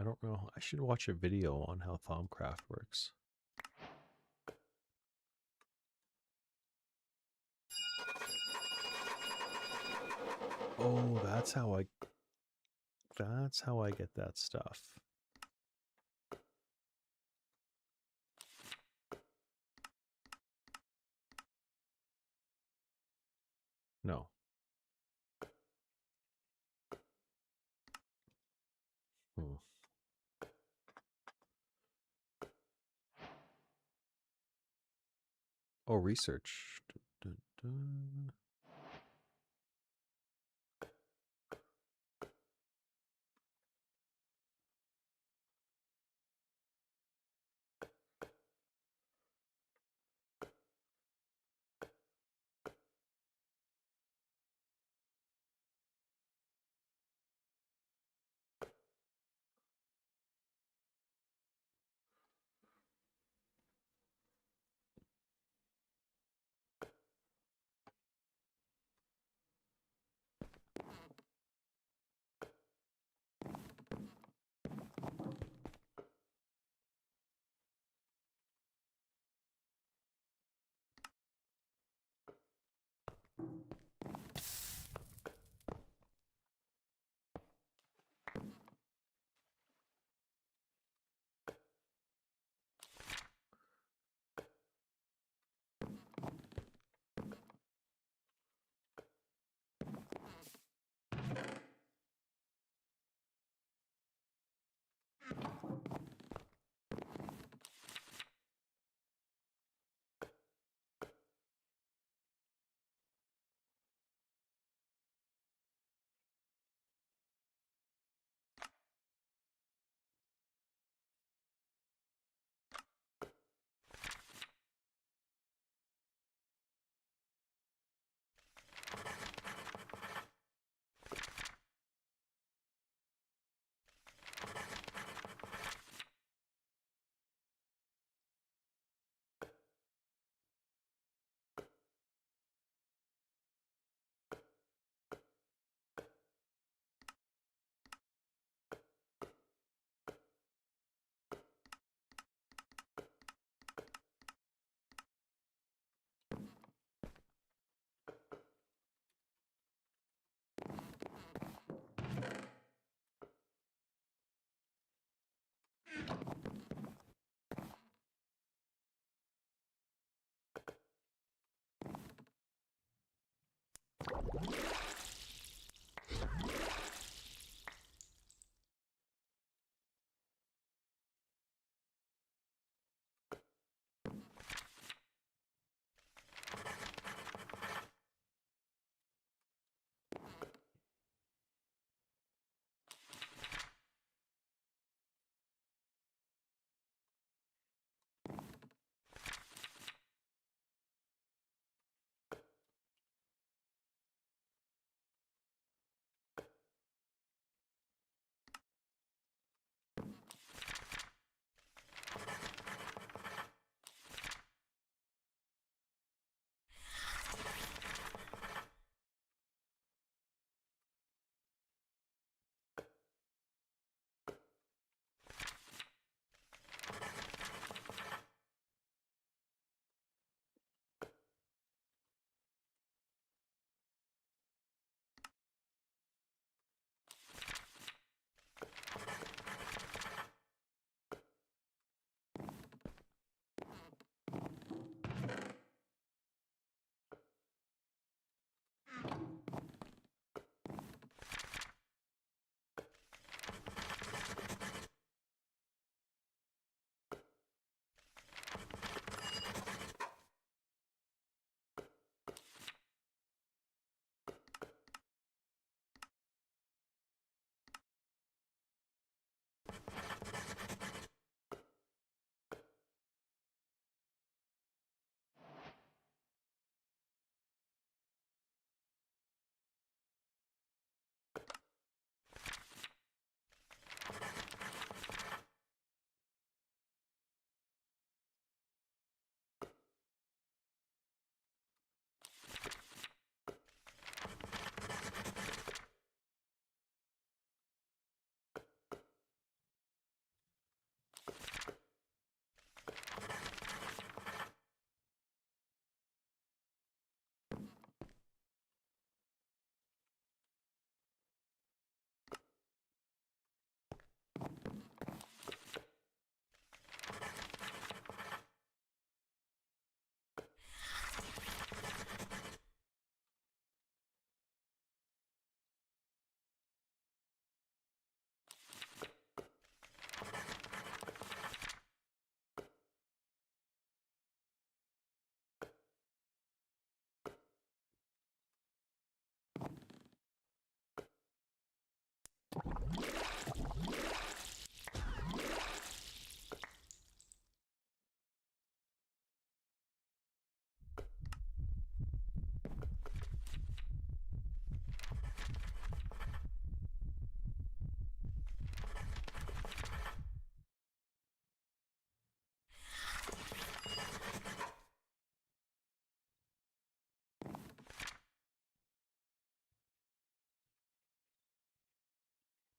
I don't know. I should watch a video on how Thaumcraft works. Oh, that's how I get that stuff. No. Hmm. Oh, research. Dun, dun, dun.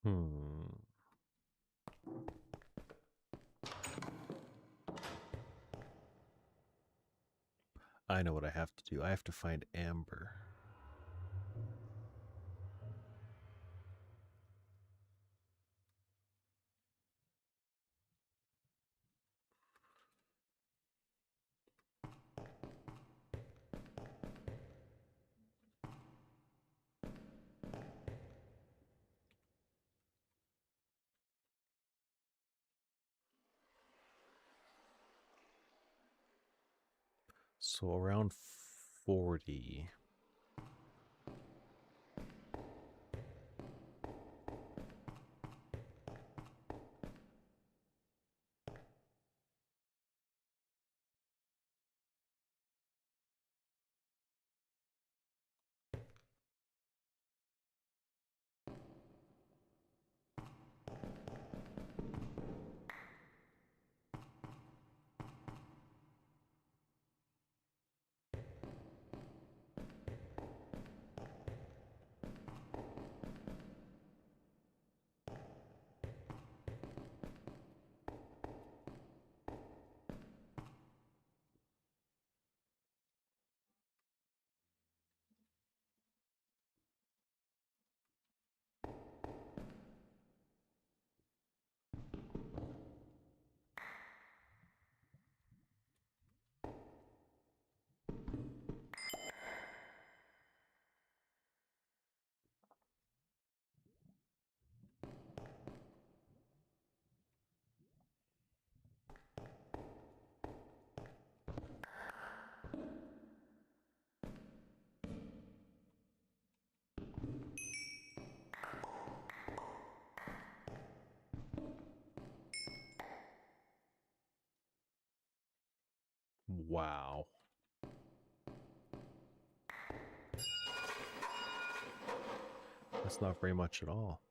Hmm. I know what I have to do. I have to find amber. So around 40. Wow. That's not very much at all.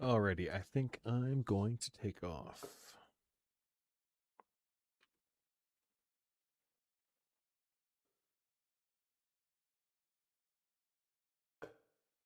Alrighty, I think I'm going to take off.